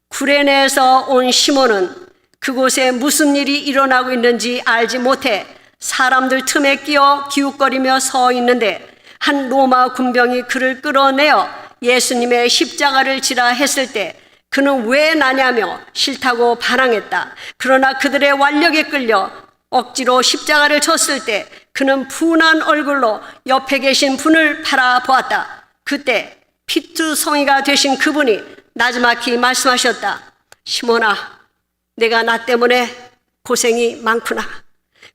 구레네에서 온 시몬은 그곳에 무슨 일이 일어나고 있는지 알지 못해 사람들 틈에 끼어 기웃거리며 서 있는데 한 로마 군병이 그를 끌어내어 예수님의 십자가를 지라 했을 때 그는 왜 나냐며 싫다고 반항했다. 그러나 그들의 완력에 끌려 억지로 십자가를 쳤을 때 그는 분한 얼굴로 옆에 계신 분을 바라보았다. 그때 피투성이가 되신 그분이 나지막히 말씀하셨다. 시몬아, 내가 나 때문에 고생이 많구나.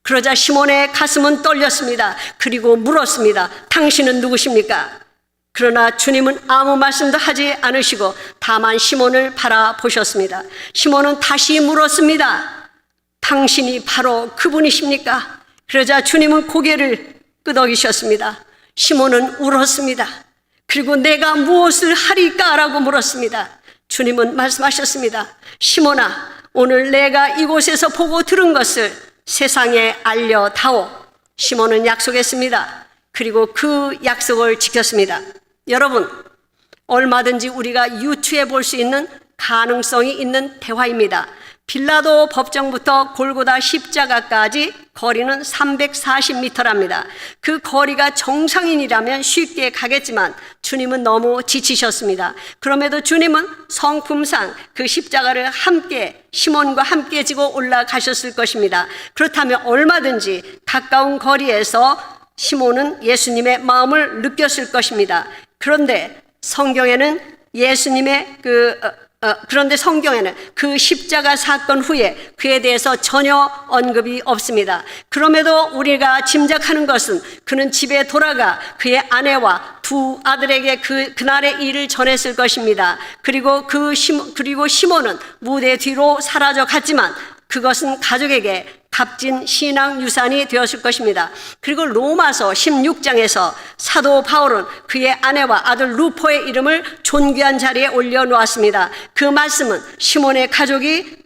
그러자 시몬의 가슴은 떨렸습니다. 그리고 물었습니다. 당신은 누구십니까? 그러나 주님은 아무 말씀도 하지 않으시고 다만 시몬을 바라보셨습니다. 시몬은 다시 물었습니다. 당신이 바로 그분이십니까? 그러자 주님은 고개를 끄덕이셨습니다. 시몬은 울었습니다. 그리고 내가 무엇을 하리까라고 물었습니다. 주님은 말씀하셨습니다. 시몬아, 오늘 내가 이곳에서 보고 들은 것을 세상에 알려다오. 시몬은 약속했습니다. 그리고 그 약속을 지켰습니다. 여러분, 얼마든지 우리가 유추해 볼 수 있는 가능성이 있는 대화입니다. 빌라도 법정부터 골고다 십자가까지 거리는 340m랍니다. 그 거리가 정상인이라면 쉽게 가겠지만 주님은 너무 지치셨습니다. 그럼에도 주님은 성품상 그 십자가를 함께 시몬과 함께 지고 올라가셨을 것입니다. 그렇다면 얼마든지 가까운 거리에서 시몬은 예수님의 마음을 느꼈을 것입니다. 그런데 성경에는 그 십자가 사건 후에 그에 대해서 전혀 언급이 없습니다. 그럼에도 우리가 짐작하는 것은 그는 집에 돌아가 그의 아내와 두 아들에게 그날의 일을 전했을 것입니다. 그리고 시몬은 무대 뒤로 사라져 갔지만 그것은 가족에게 값진 신앙 유산이 되었을 것입니다. 그리고 로마서 16장에서 사도 바울은 그의 아내와 아들 루포의 이름을 존귀한 자리에 올려놓았습니다. 그 말씀은 시몬의 가족이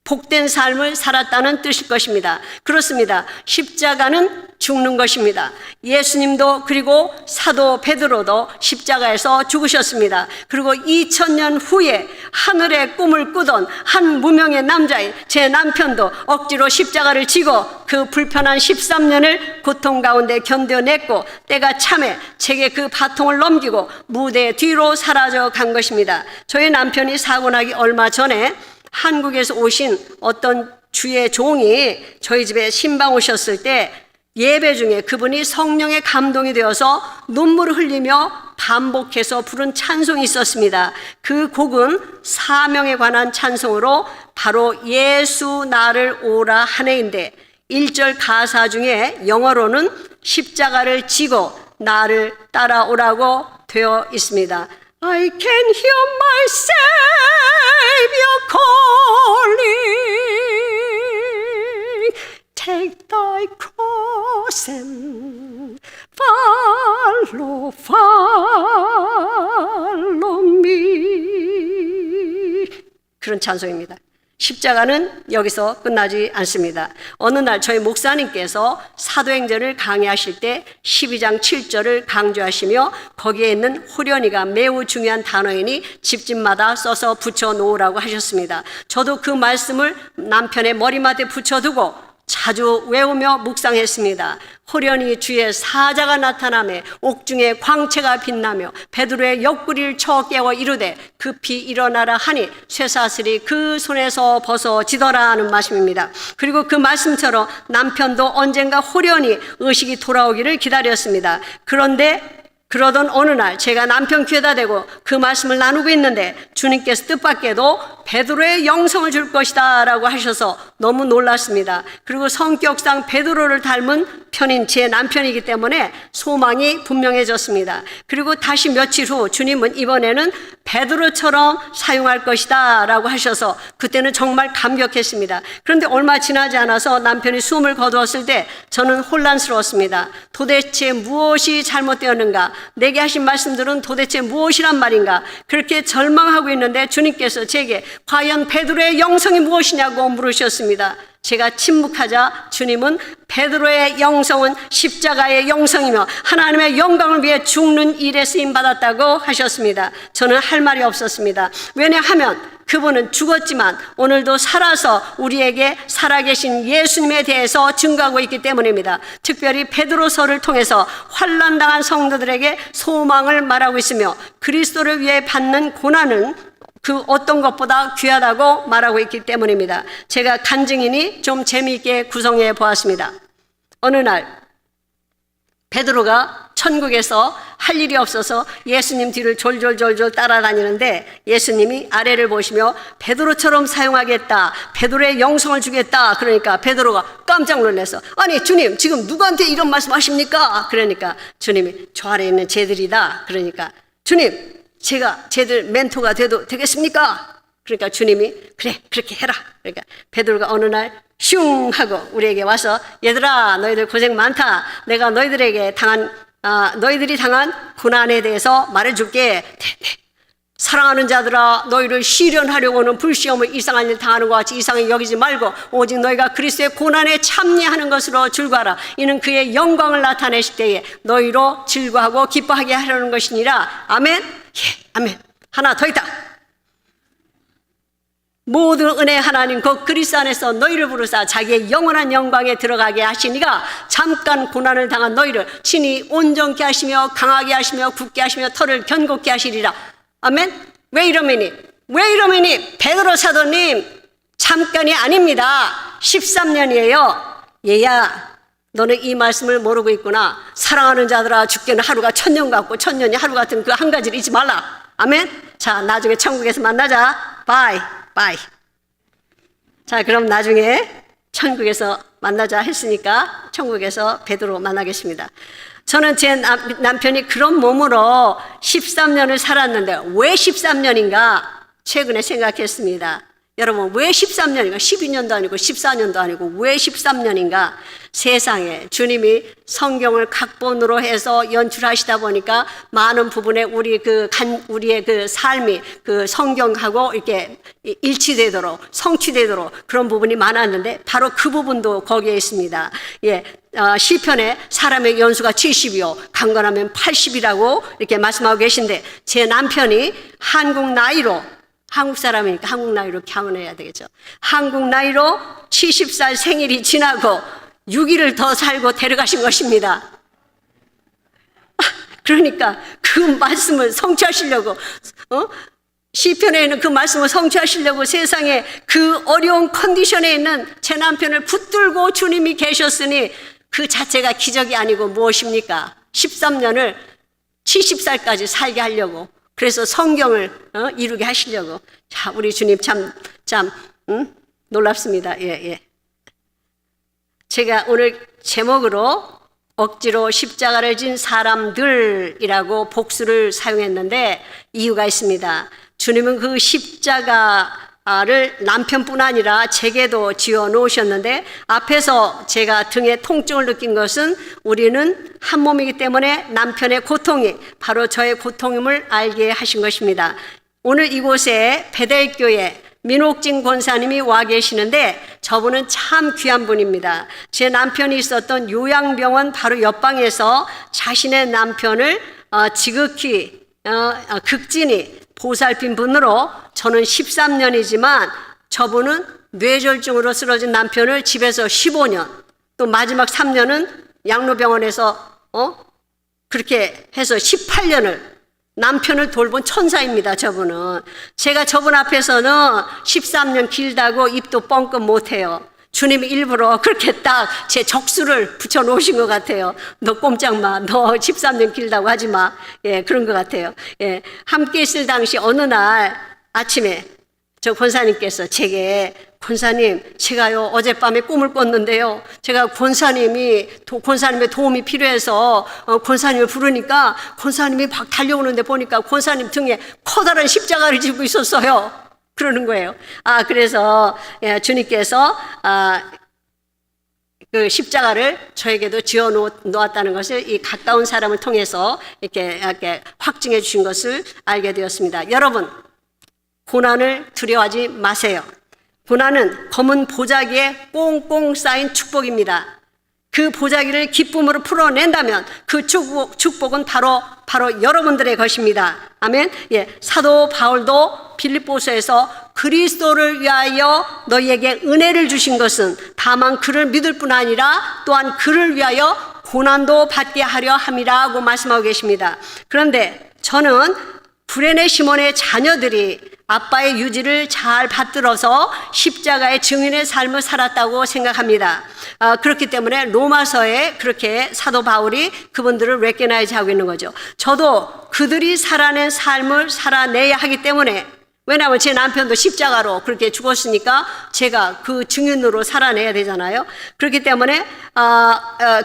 복된 삶을 살았다는 뜻일 것입니다. 그렇습니다. 십자가는 죽는 것입니다. 예수님도 그리고 사도 베드로도 십자가에서 죽으셨습니다. 그리고 2000년 후에 하늘의 꿈을 꾸던 한 무명의 남자인 제 남편도 억지로 십자가를 지고 그 불편한 13년을 고통 가운데 견뎌냈고 때가 참에 제게 그 바통을 넘기고 무대 뒤로 사라져 간 것입니다. 저희 남편이 사고 나기 얼마 전에 한국에서 오신 어떤 주의 종이 저희 집에 신방 오셨을 때 예배 중에 그분이 성령의 감동이 되어서 눈물을 흘리며 반복해서 부른 찬송이 있었습니다. 그 곡은 사명에 관한 찬송으로 바로 예수 나를 오라 하네인데 1절 가사 중에 영어로는 십자가를 지고 나를 따라오라고 되어 있습니다. I can hear my Savior calling, take thy cross and follow me. 그런 찬송입니다. 십자가는 여기서 끝나지 않습니다. 어느 날 저희 목사님께서 사도행전을 강의하실 때 12장 7절을 강조하시며 거기에 있는 호련이가 매우 중요한 단어이니 집집마다 써서 붙여놓으라고 하셨습니다. 저도 그 말씀을 남편의 머리맡에 붙여두고 자주 외우며 묵상했습니다. 호련히 주의 사자가 나타나며 옥중에 광채가 빛나며 베드로의 옆구리를 쳐 깨워 이르되 급히 일어나라 하니 쇠사슬이 그 손에서 벗어지더라 하는 말씀입니다. 그리고 그 말씀처럼 남편도 언젠가 호련히 의식이 돌아오기를 기다렸습니다. 그러던 어느 날 제가 남편 귀에다 대고 그 말씀을 나누고 있는데 주님께서 뜻밖에도 베드로의 영성을 줄 것이다 라고 하셔서 너무 놀랐습니다. 그리고 성격상 베드로를 닮은 편인 제 남편이기 때문에 소망이 분명해졌습니다. 그리고 다시 며칠 후 주님은 이번에는 베드로처럼 사용할 것이다 라고 하셔서 그때는 정말 감격했습니다. 그런데 얼마 지나지 않아서 남편이 숨을 거두었을 때 저는 혼란스러웠습니다. 도대체 무엇이 잘못되었는가? 내게 하신 말씀들은 도대체 무엇이란 말인가? 그렇게 절망하고 있는데 주님께서 제게 과연 베드로의 영성이 무엇이냐고 물으셨습니다. 제가 침묵하자 주님은 베드로의 영성은 십자가의 영성이며 하나님의 영광을 위해 죽는 일에 쓰임받았다고 하셨습니다. 저는 할 말이 없었습니다. 왜냐하면 그분은 죽었지만 오늘도 살아서 우리에게 살아계신 예수님에 대해서 증거하고 있기 때문입니다. 특별히 베드로서를 통해서 환난당한 성도들에게 소망을 말하고 있으며 그리스도를 위해 받는 고난은 그 어떤 것보다 귀하다고 말하고 있기 때문입니다. 제가 간증이니 좀 재미있게 구성해 보았습니다. 어느 날 베드로가 천국에서 할 일이 없어서 예수님 뒤를 졸졸졸졸 따라다니는데 예수님이 아래를 보시며 베드로처럼 사용하겠다, 베드로의 영성을 주겠다. 그러니까 베드로가 깜짝 놀라서 아니 주님 지금 누구한테 이런 말씀 하십니까? 그러니까 주님이 저 아래에 있는 쟤들이다. 그러니까 주님 제가 쟤들 멘토가 돼도 되겠습니까? 그러니까 주님이 그래 그렇게 해라. 그러니까 베드로가 어느 날 슝 하고 우리에게 와서 얘들아 너희들 고생 많다. 내가 너희들이 당한 고난에 대해서 말해줄게. 네. 사랑하는 자들아 너희를 시련하려고는 불시험을 이상한 일 당하는 것 같이 이상히 여기지 말고 오직 너희가 그리스도의 고난에 참여하는 것으로 즐거하라. 이는 그의 영광을 나타내실 때에 너희로 즐거하고 기뻐하게 하려는 것이니라. 아멘. 예, 아멘. 하나 더 있다. 모든 은혜 하나님 그 그리스도 안에서 너희를 부르사 자기의 영원한 영광에 들어가게 하시니가 잠깐 고난을 당한 너희를 친히 온전케 하시며 강하게 하시며 굳게 하시며 털을 견고케 하시리라. 아멘. 왜 이러매니 베드로 사도님 잠깐이 아닙니다. 13년이에요. 얘야 너는 이 말씀을 모르고 있구나. 사랑하는 자들아 죽게는 하루가 1000년 같고 1000년이 하루 같은 그 한 가지를 잊지 말라. 아멘. 자, 나중에 천국에서 만나자. 바이. 자, 그럼 나중에 천국에서 만나자 했으니까 천국에서 베드로 만나겠습니다. 저는 제 남편이 그런 몸으로 13년을 살았는데 왜 13년인가 최근에 생각했습니다. 여러분 왜 13년인가? 12년도 아니고 14년도 아니고 왜 13년인가? 세상에 주님이 성경을 각본으로 해서 연출하시다 보니까 많은 부분에 우리의 그 삶이 그 성경하고 이렇게 일치되도록 성취되도록 그런 부분이 많았는데 바로 그 부분도 거기에 있습니다. 예. 시편에 사람의 연수가 70이요 강건하면 80이라고 이렇게 말씀하고 계신데 제 남편이 한국 사람이니까 한국 나이로 캬운해야 되겠죠. 한국 나이로 70살 생일이 지나고 6일을 더 살고 데려가신 것입니다. 그러니까 그 말씀을 성취하시려고 시편에 있는 그 말씀을 성취하시려고 세상에 그 어려운 컨디션에 있는 제 남편을 붙들고 주님이 계셨으니 그 자체가 기적이 아니고 무엇입니까? 13년을 70살까지 살게 하려고 그래서 성경을 이루게 하시려고. 자, 우리 주님 참 놀랍습니다. 예. 제가 오늘 제목으로 억지로 십자가를 진 사람들이라고 복수를 사용했는데 이유가 있습니다. 주님은 그 십자가를 남편뿐 아니라 제게도 지어 놓으셨는데 앞에서 제가 등에 통증을 느낀 것은 우리는 한 몸이기 때문에 남편의 고통이 바로 저의 고통임을 알게 하신 것입니다. 오늘 이곳에 베델교회 민옥진 권사님이 와 계시는데 저분은 참 귀한 분입니다. 제 남편이 있었던 요양병원 바로 옆방에서 자신의 남편을 지극히 극진히 보살핀 분으로 저는 13년이지만 저분은 뇌졸중으로 쓰러진 남편을 집에서 15년 또 마지막 3년은 양로병원에서 그렇게 해서 18년을 남편을 돌본 천사입니다. 저분은. 제가 저분 앞에서는 13년 길다고 입도 뻥끗 못해요. 주님이 일부러 그렇게 딱 제 적수를 붙여놓으신 것 같아요. 너 꼼짝 마. 너 13년 길다고 하지 마. 예, 그런 것 같아요. 예, 함께 있을 당시 어느 날 아침에 저 권사님께서 제게 권사님, 제가요 어젯밤에 꿈을 꿨는데요. 제가 권사님의 도움이 필요해서 권사님을 부르니까 권사님이 막 달려오는데 보니까 권사님 등에 커다란 십자가를 지고 있었어요. 그러는 거예요. 그래서 주님께서 그 십자가를 저에게도 지어 놓았다는 것을 이 가까운 사람을 통해서 이렇게 확증해 주신 것을 알게 되었습니다. 여러분, 고난을 두려워하지 마세요. 고난은 검은 보자기에 꽁꽁 쌓인 축복입니다. 그 보자기를 기쁨으로 풀어낸다면 그 축복은 바로 여러분들의 것입니다. 아멘. 예, 사도 바울도 빌립보서에서 그리스도를 위하여 너희에게 은혜를 주신 것은 다만 그를 믿을 뿐 아니라 또한 그를 위하여 고난도 받게 하려 함이라고 말씀하고 계십니다. 그런데 저는 브레네 시몬의 자녀들이 아빠의 유지를 잘 받들어서 십자가의 증인의 삶을 살았다고 생각합니다. 그렇기 때문에 로마서에 그렇게 사도 바울이 그분들을 레코나이즈 하고 있는 거죠. 저도 그들이 살아낸 삶을 살아내야 하기 때문에, 왜냐하면 제 남편도 십자가로 그렇게 죽었으니까 제가 그 증인으로 살아내야 되잖아요. 그렇기 때문에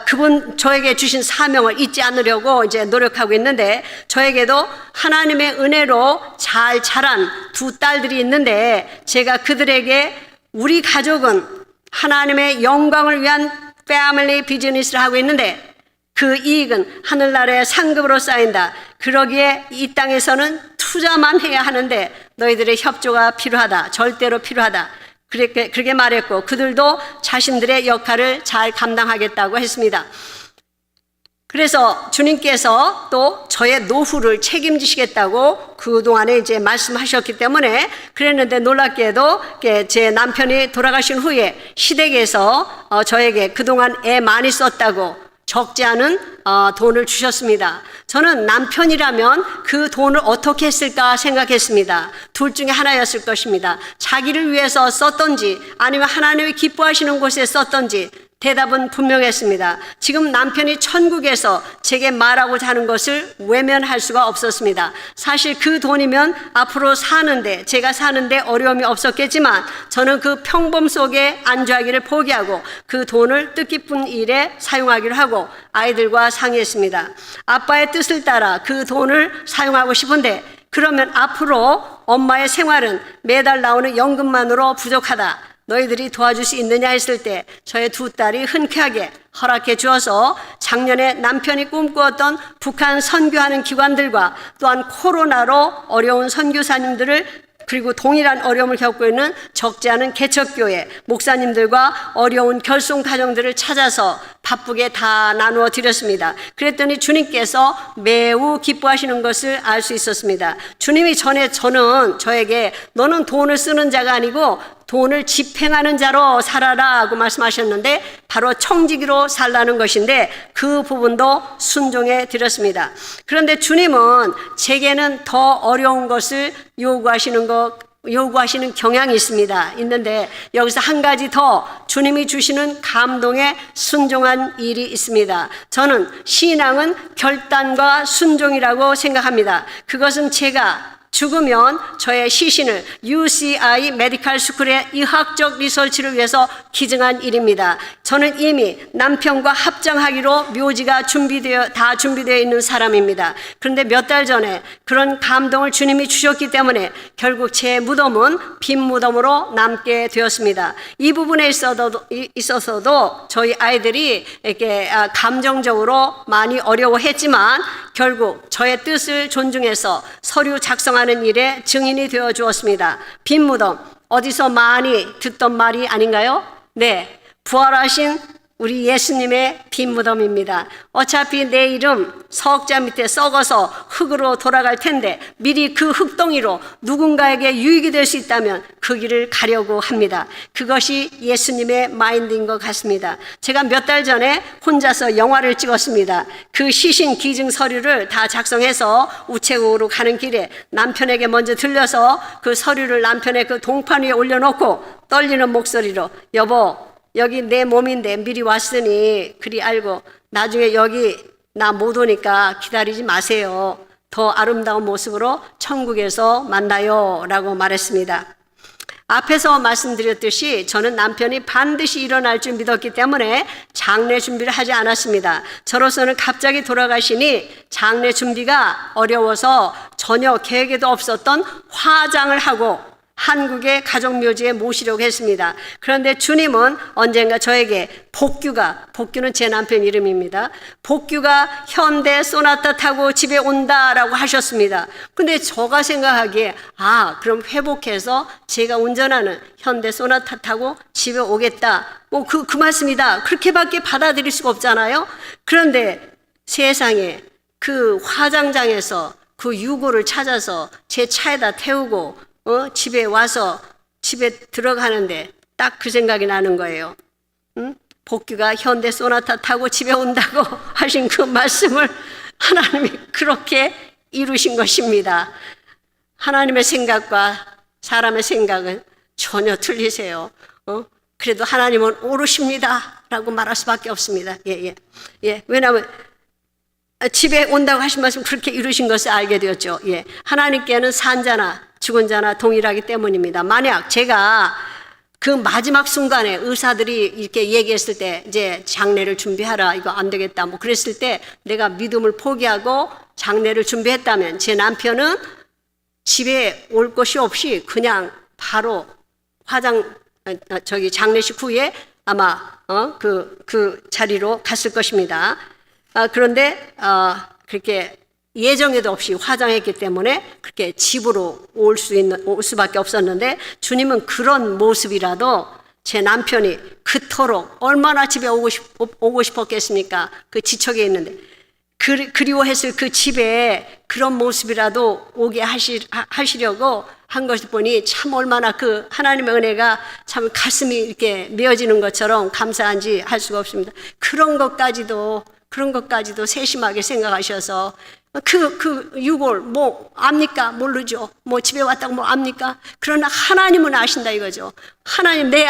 그분 저에게 주신 사명을 잊지 않으려고 이제 노력하고 있는데, 저에게도 하나님의 은혜로 잘 자란 두 딸들이 있는데 제가 그들에게 우리 가족은 하나님의 영광을 위한 패밀리 비즈니스를 하고 있는데 그 이익은 하늘나라의 상급으로 쌓인다. 그러기에 이 땅에서는 투자만 해야 하는데 너희들의 협조가 필요하다. 절대로 필요하다. 그렇게 말했고 그들도 자신들의 역할을 잘 감당하겠다고 했습니다. 그래서 주님께서 또 저의 노후를 책임지시겠다고 그동안에 이제 말씀하셨기 때문에 그랬는데 놀랍게도 제 남편이 돌아가신 후에 시댁에서 저에게 그동안 애 많이 썼다고 적지 않은 돈을 주셨습니다. 저는 남편이라면 그 돈을 어떻게 했을까 생각했습니다. 둘 중에 하나였을 것입니다. 자기를 위해서 썼던지 아니면 하나님이 기뻐하시는 곳에 썼던지 대답은 분명했습니다. 지금 남편이 천국에서 제게 말하고자 하는 것을 외면할 수가 없었습니다. 사실 그 돈이면 앞으로 사는데 제가 사는데 어려움이 없었겠지만 저는 그 평범 속에 안주하기를 포기하고 그 돈을 뜻깊은 일에 사용하기로 하고 아이들과 상의했습니다. 아빠의 뜻을 따라 그 돈을 사용하고 싶은데 그러면 앞으로 엄마의 생활은 매달 나오는 연금만으로 부족하다. 너희들이 도와줄 수 있느냐 했을 때 저의 두 딸이 흔쾌하게 허락해 주어서 작년에 남편이 꿈꾸었던 북한 선교하는 기관들과 또한 코로나로 어려운 선교사님들을 그리고 동일한 어려움을 겪고 있는 적지 않은 개척교회 목사님들과 어려운 결손 가정들을 찾아서 바쁘게 다 나누어 드렸습니다. 그랬더니 주님께서 매우 기뻐하시는 것을 알 수 있었습니다. 주님이 전에 저에게 너는 돈을 쓰는 자가 아니고 돈을 집행하는 자로 살아라 하고 말씀하셨는데 바로 청지기로 살라는 것인데 그 부분도 순종해 드렸습니다. 그런데 주님은 제게는 더 어려운 것을 요구하시는 경향이 있는데 여기서 한 가지 더 주님이 주시는 감동에 순종한 일이 있습니다. 저는 신앙은 결단과 순종이라고 생각합니다. 그것은 제가 죽으면 저의 시신을 UCI 메디컬 스쿨의 의학적 리서치를 위해서 기증한 일입니다. 저는 이미 남편과 합장하기로 묘지가 다 준비되어 있는 사람입니다. 그런데 몇 달 전에 그런 감동을 주님이 주셨기 때문에 결국 제 무덤은 빈 무덤으로 남게 되었습니다. 이 부분에 있어서도 저희 아이들이 이렇게 감정적으로 많이 어려워했지만 결국 저의 뜻을 존중해서 서류 작성하는 일에 증인이 되어 주었습니다. 빈 무덤, 어디서 많이 듣던 말이 아닌가요? 네, 부활하신 우리 예수님의 빈 무덤입니다. 어차피 내 이름 서학자 밑에 썩어서 흙으로 돌아갈 텐데 미리 그 흙덩이로 누군가에게 유익이 될 수 있다면 그 길을 가려고 합니다. 그것이 예수님의 마인드인 것 같습니다. 제가 몇 달 전에 혼자서 영화를 찍었습니다. 그 시신 기증 서류를 다 작성해서 우체국으로 가는 길에 남편에게 먼저 들려서 그 서류를 남편의 그 동판 위에 올려놓고 떨리는 목소리로 여보 여기 내 몸인데 미리 왔으니 그리 알고 나중에 여기 나 못 오니까 기다리지 마세요. 더 아름다운 모습으로 천국에서 만나요 라고 말했습니다. 앞에서 말씀드렸듯이 저는 남편이 반드시 일어날 줄 믿었기 때문에 장례 준비를 하지 않았습니다. 저로서는 갑자기 돌아가시니 장례 준비가 어려워서 전혀 계획에도 없었던 화장을 하고 한국의 가족묘지에 모시려고 했습니다. 그런데 주님은 언젠가 저에게 복규는 제 남편 이름입니다. 복규가 현대 소나타 타고 집에 온다라고 하셨습니다. 근데 제가 생각하기에 그럼 회복해서 제가 운전하는 현대 소나타 타고 집에 오겠다. 그 말씀이다. 그렇게밖에 받아들일 수가 없잖아요. 그런데 세상에 그 화장장에서 그 유고를 찾아서 제 차에다 태우고 집에 와서 집에 들어가는데 딱 그 생각이 나는 거예요. 복규가 현대 소나타 타고 집에 온다고 하신 그 말씀을 하나님이 그렇게 이루신 것입니다. 하나님의 생각과 사람의 생각은 전혀 틀리세요. 그래도 하나님은 오르십니다 라고 말할 수밖에 없습니다. 왜냐하면 집에 온다고 하신 말씀 그렇게 이루신 것을 알게 되었죠. 하나님께는 산자나 죽은 자나 동일하기 때문입니다. 만약 제가 그 마지막 순간에 의사들이 이렇게 얘기했을 때 이제 장례를 준비하라 이거 안 되겠다 그랬을 때 내가 믿음을 포기하고 장례를 준비했다면 제 남편은 집에 올 것이 없이 그냥 바로 장례식 후에 아마 그 자리로 갔을 것입니다. 그런데 그렇게 예정에도 없이 화장했기 때문에 그렇게 집으로 올 수밖에 없었는데 주님은 그런 모습이라도 제 남편이 그토록 얼마나 집에 오고 싶었겠습니까? 그 지척에 있는데 그리워했을 그 집에 그런 모습이라도 오게 하시려고 한 것을 보니 참 얼마나 그 하나님의 은혜가 참 가슴이 이렇게 메어지는 것처럼 감사한지 할 수가 없습니다. 그런 것까지도 세심하게 생각하셔서 그 유골 뭐 압니까? 모르죠. 뭐 집에 왔다고 뭐 압니까? 그러나 하나님은 아신다 이거죠. 하나님, 내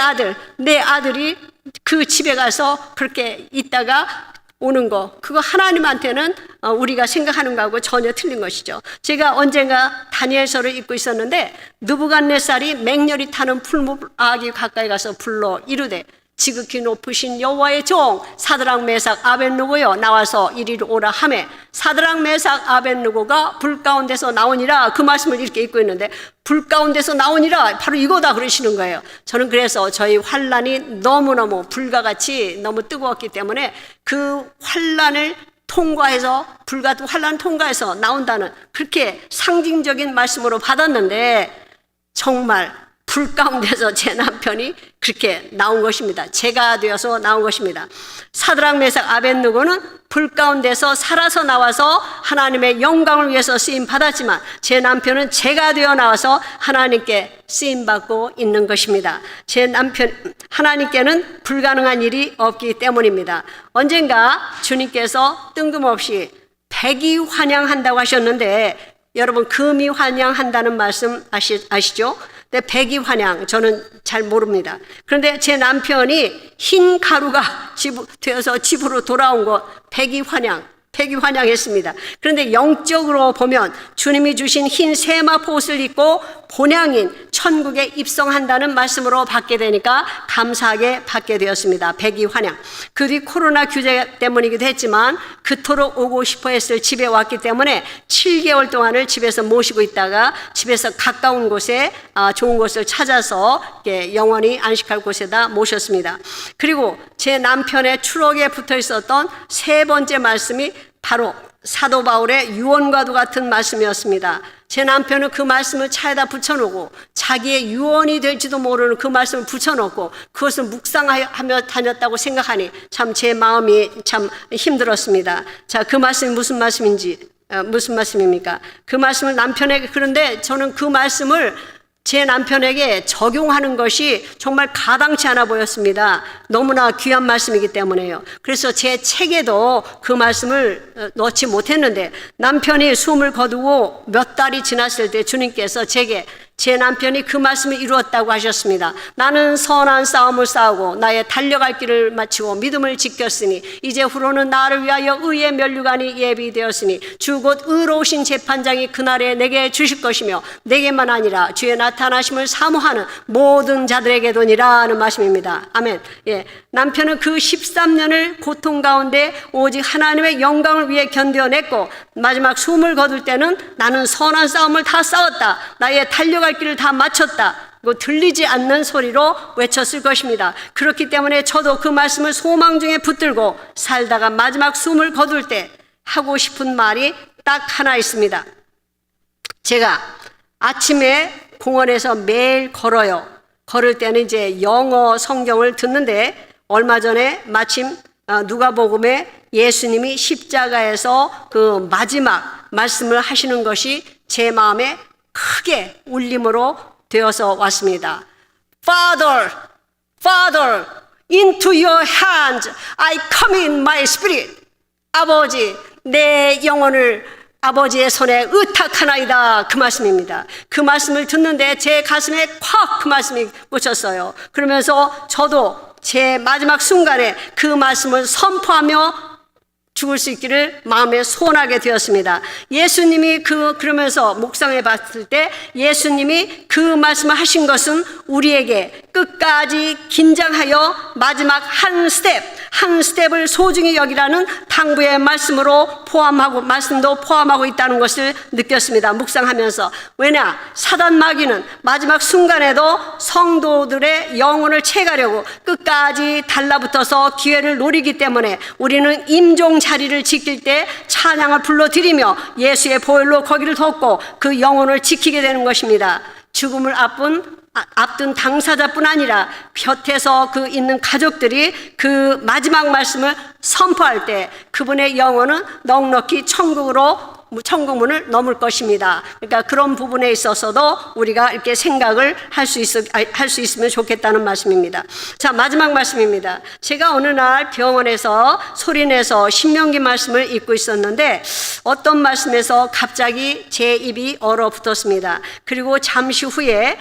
아들이 그 집에 가서 그렇게 있다가 오는 거, 그거 하나님한테는 우리가 생각하는 거하고 전혀 틀린 것이죠. 제가 언젠가 다니엘서를 읽고 있었는데 느부갓네살이 맹렬히 타는 풀무아기 가까이 가서 불러 이르되 지극히 높으신 여호와의 종 사드락 메삭 아벳느고여 나와서 이리로 오라 하매 사드락 메삭 아벳느고가 불 가운데서 나오니라. 그 말씀을 이렇게 읽고 있는데 불 가운데서 나오니라 바로 이거다 그러시는 거예요. 저는 그래서 저희 환란이 너무너무 불과 같이 너무 뜨거웠기 때문에 그 환란을 통과해서 불 같은 환란 통과해서 나온다는 그렇게 상징적인 말씀으로 받았는데 정말 불 가운데서 제 남편이 그렇게 나온 것입니다. 제가 되어서 나온 것입니다. 사드락 메삭 아벳느고는 불 가운데서 살아서 나와서 하나님의 영광을 위해서 쓰임 받았지만 제 남편은 제가 되어 나와서 하나님께 쓰임 받고 있는 것입니다. 제 남편 하나님께는 불가능한 일이 없기 때문입니다. 언젠가 주님께서 뜬금없이 백이 환영한다고 하셨는데 여러분 금이 환영한다는 말씀 아시죠? 백이 환영 저는 잘 모릅니다. 그런데 제 남편이 흰 가루가 되어서 집으로 돌아온 것 백이 환영했습니다. 그런데 영적으로 보면 주님이 주신 흰 세마포 옷을 입고 본향인 천국에 입성한다는 말씀으로 받게 되니까 감사하게 받게 되었습니다. 백이 환영. 그 뒤 코로나 규제 때문이기도 했지만 그토록 오고 싶어 했을 집에 왔기 때문에 7개월 동안을 집에서 모시고 있다가 집에서 가까운 곳에 좋은 곳을 찾아서 영원히 안식할 곳에다 모셨습니다. 그리고 제 남편의 추록에 붙어 있었던 세 번째 말씀이 바로 사도 바울의 유언과도 같은 말씀이었습니다. 제 남편은 그 말씀을 차에다 붙여놓고 자기의 유언이 될지도 모르는 그 말씀을 붙여놓고 그것을 묵상하며 다녔다고 생각하니 참 제 마음이 참 힘들었습니다. 자, 그 말씀이 무슨 말씀입니까? 그 말씀을 남편에게, 그런데 저는 그 말씀을 제 남편에게 적용하는 것이 정말 가당치 않아 보였습니다. 너무나 귀한 말씀이기 때문에요. 그래서 제 책에도 그 말씀을 넣지 못했는데 남편이 숨을 거두고 몇 달이 지났을 때 주님께서 제게 제 남편이 그 말씀을 이루었다고 하셨습니다. 나는 선한 싸움을 싸우고 나의 달려갈 길을 마치고 믿음을 지켰으니 이제 후로는 나를 위하여 의의 면류관이 예비되었으니 주 곧 의로우신 재판장이 그날에 내게 주실 것이며 내게만 아니라 주의 나타나심을 사모하는 모든 자들에게도니라 하는 말씀입니다. 아멘. 예, 남편은 그 13년을 고통 가운데 오직 하나님의 영광을 위해 견뎌냈고 마지막 숨을 거둘 때는 나는 선한 싸움을 다 싸웠다. 나의 달려갈 길을 다 마쳤다. 들리지 않는 소리로 외쳤을 것입니다. 그렇기 때문에 저도 그 말씀을 소망 중에 붙들고 살다가 마지막 숨을 거둘 때 하고 싶은 말이 딱 하나 있습니다. 제가 아침에 공원에서 매일 걸어요. 걸을 때는 이제 영어 성경을 듣는데 얼마 전에 마침 누가복음에 예수님이 십자가에서 그 마지막 말씀을 하시는 것이 제 마음에 크게 울림으로 되어서 왔습니다. Father, Father, into your hands I commit my spirit. 아버지, 내 영혼을 아버지의 손에 의탁하나이다. 그 말씀입니다. 그 말씀을 듣는데 제 가슴에 콱 그 말씀이 꽂혔어요. 그러면서 저도 제 마지막 순간에 그 말씀을 선포하며 죽을 수 있기를 마음에 소원하게 되었습니다. 예수님이 그러면서 묵상해 봤을 때 예수님이 그 말씀을 하신 것은 우리에게 끝까지 긴장하여 마지막 한 스텝을 소중히 여기라는 당부의 말씀도 포함하고 있다는 것을 느꼈습니다. 묵상하면서. 왜냐? 사단 마귀는 마지막 순간에도 성도들의 영혼을 채가려고 끝까지 달라붙어서 기회를 노리기 때문에 우리는 임종 자리를 지킬 때 찬양을 불러드리며 예수의 보혈로 거기를 덮고 그 영혼을 지키게 되는 것입니다. 죽음을 앞둔 앞둔 당사자뿐 아니라 곁에서 그 있는 가족들이 그 마지막 말씀을 선포할 때 그분의 영혼은 넉넉히 천국문을 넘을 것입니다. 그러니까 그런 부분에 있어서도 우리가 이렇게 생각을 할 수 있으면 좋겠다는 말씀입니다. 자, 마지막 말씀입니다. 제가 어느 날 병원에서 소리내서 신명기 말씀을 읽고 있었는데 어떤 말씀에서 갑자기 제 입이 얼어붙었습니다. 그리고 잠시 후에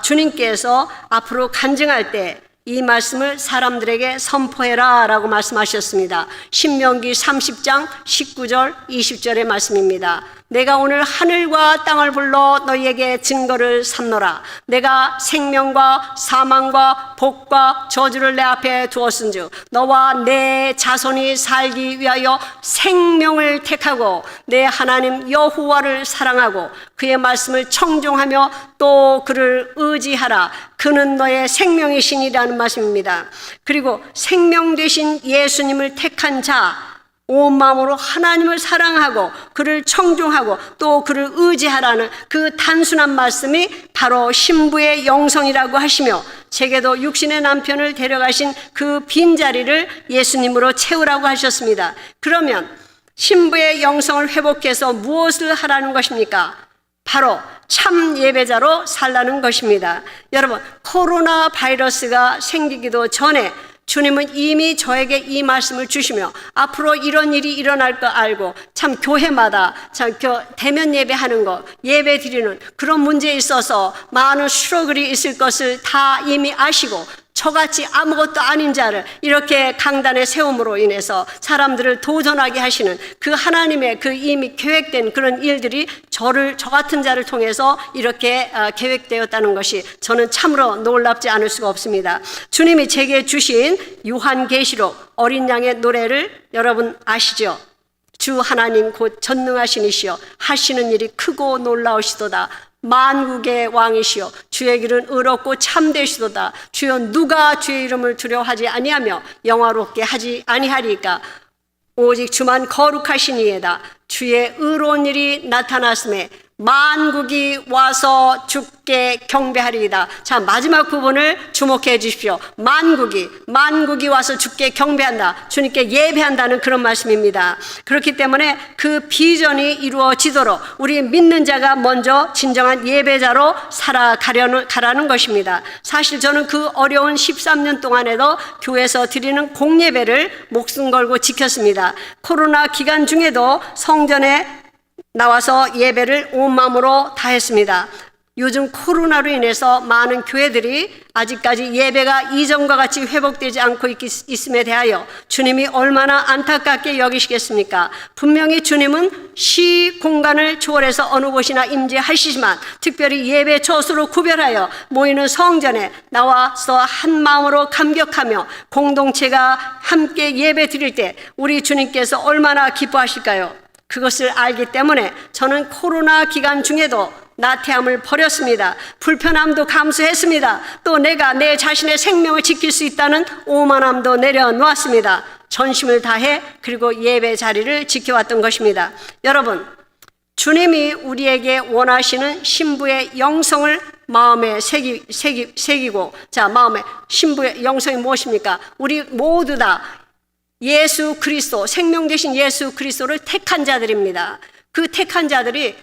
주님께서 앞으로 간증할 때 이 말씀을 사람들에게 선포해라 라고 말씀하셨습니다. 신명기 30장 19절 20절의 말씀입니다. 내가 오늘 하늘과 땅을 불러 너희에게 증거를 삼노라. 내가 생명과 사망과 복과 저주를 내 앞에 두었은즉 너와 내 자손이 살기 위하여 생명을 택하고 내 하나님 여호와를 사랑하고 그의 말씀을 청종하며 또 그를 의지하라. 그는 너의 생명이시니라는 말씀입니다. 그리고 생명 되신 예수님을 택한 자, 온 마음으로 하나님을 사랑하고 그를 청종하고 또 그를 의지하라는 그 단순한 말씀이 바로 신부의 영성이라고 하시며 제게도 육신의 남편을 데려가신 그 빈자리를 예수님으로 채우라고 하셨습니다. 그러면 신부의 영성을 회복해서 무엇을 하라는 것입니까? 바로 참 예배자로 살라는 것입니다. 여러분, 코로나 바이러스가 생기기도 전에 주님은 이미 저에게 이 말씀을 주시며 앞으로 이런 일이 일어날 거 알고 참 교회마다 참 대면 예배하는 것, 예배 드리는 그런 문제에 있어서 많은 스트러글이 있을 것을 다 이미 아시고 저같이 아무것도 아닌 자를 이렇게 강단에 세움으로 인해서 사람들을 도전하게 하시는 그 하나님의 그 이미 계획된 그런 일들이 저 같은 자를 통해서 이렇게 계획되었다는 것이 저는 참으로 놀랍지 않을 수가 없습니다. 주님이 제게 주신 요한계시록 어린 양의 노래를 여러분 아시죠? 주 하나님 곧 전능하신 이시여 하시는 일이 크고 놀라우시도다. 만국의 왕이시여 주의 길은 의롭고 참되시도다. 주여 누가 주의 이름을 두려워하지 아니하며 영화롭게 하지 아니하리까. 오직 주만 거룩하시니이다. 주의 의로운 일이 나타났음에 만국이 와서 주께 경배하리이다. 자, 마지막 부분을 주목해 주십시오. 만국이 와서 주께 경배한다. 주님께 예배한다는 그런 말씀입니다. 그렇기 때문에 그 비전이 이루어지도록 우리 믿는 자가 먼저 진정한 예배자로 살아가라는 것입니다. 사실 저는 그 어려운 13년 동안에도 교회에서 드리는 공예배를 목숨 걸고 지켰습니다. 코로나 기간 중에도 성전에 나와서 예배를 온 마음으로 다했습니다. 요즘 코로나로 인해서 많은 교회들이 아직까지 예배가 이전과 같이 회복되지 않고 있음에 대하여 주님이 얼마나 안타깝게 여기시겠습니까? 분명히 주님은 시 공간을 초월해서 어느 곳이나 임재하시지만 특별히 예배 처소로 구별하여 모이는 성전에 나와서 한 마음으로 감격하며 공동체가 함께 예배 드릴 때 우리 주님께서 얼마나 기뻐하실까요? 그것을 알기 때문에 저는 코로나 기간 중에도 나태함을 버렸습니다. 불편함도 감수했습니다. 또 내가 내 자신의 생명을 지킬 수 있다는 오만함도 내려놓았습니다. 전심을 다해 그리고 예배 자리를 지켜왔던 것입니다. 여러분, 주님이 우리에게 원하시는 신부의 영성을 마음에 새기고 자, 마음에 신부의 영성이 무엇입니까? 우리 모두 다 예수 그리스도, 생명 되신 예수 그리스도를 택한 자들입니다. 그 택한 자들이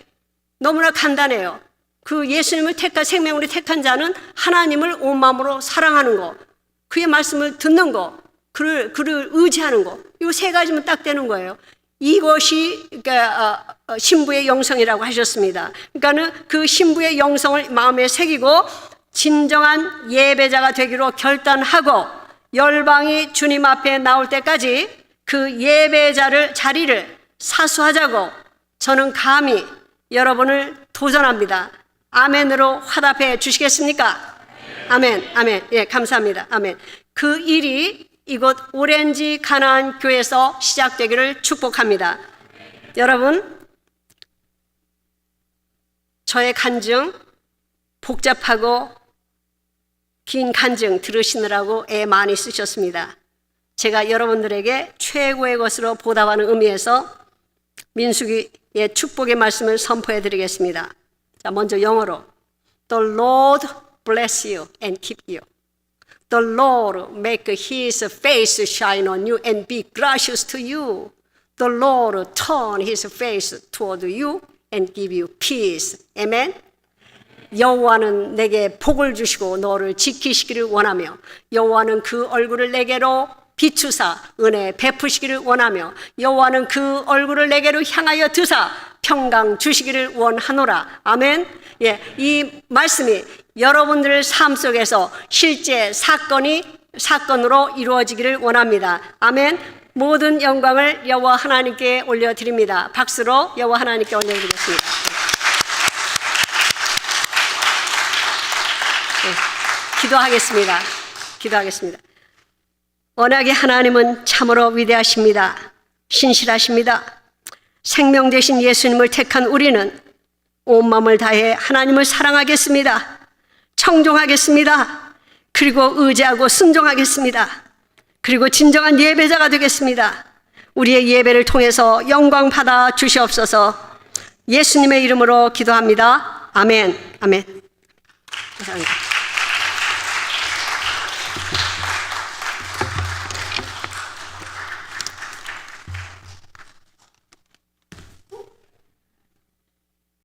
너무나 간단해요. 그 예수님을 생명으로 택한 자는 하나님을 온 마음으로 사랑하는 거, 그의 말씀을 듣는 거, 그를 의지하는 거, 이 세 가지면 딱 되는 거예요. 이것이 신부의 영성이라고 하셨습니다. 그러니까는 그 신부의 영성을 마음에 새기고 진정한 예배자가 되기로 결단하고 열방이 주님 앞에 나올 때까지 그 자리를 사수하자고 저는 감히 여러분을 도전합니다. 아멘으로 화답해 주시겠습니까? 아멘, 아멘. 예, 감사합니다. 아멘. 그 일이 이곳 오렌지 가나안 교회에서 시작되기를 축복합니다. 여러분, 저의 간증 복잡하고 긴 간증 들으시느라고 애 많이 쓰셨습니다. 제가 여러분들에게 최고의 것으로 보답하는 의미에서 민수기의 축복의 말씀을 선포해 드리겠습니다. 자, 먼저 영어로 The Lord bless you and keep you. The Lord make his face shine on you and be gracious to you. The Lord turn his face toward you and give you peace. Amen. 여호와는 내게 복을 주시고 너를 지키시기를 원하며 여호와는 그 얼굴을 내게로 비추사 은혜 베푸시기를 원하며 여호와는 그 얼굴을 내게로 향하여 드사 평강 주시기를 원하노라. 아멘. 예, 이 말씀이 여러분들의 삶 속에서 실제 사건으로 이루어지기를 원합니다. 아멘. 모든 영광을 여호와 하나님께 올려드립니다. 박수로 여호와 하나님께 올려드리겠습니다. 기도하겠습니다. 언약의 하나님은 참으로 위대하십니다. 신실하십니다. 생명 되신 예수님을 택한 우리는 온 마음을 다해 하나님을 사랑하겠습니다. 청종하겠습니다. 그리고 의지하고 순종하겠습니다. 그리고 진정한 예배자가 되겠습니다. 우리의 예배를 통해서 영광 받아 주시옵소서. 예수님의 이름으로 기도합니다. 아멘. 아멘. 감사합니다.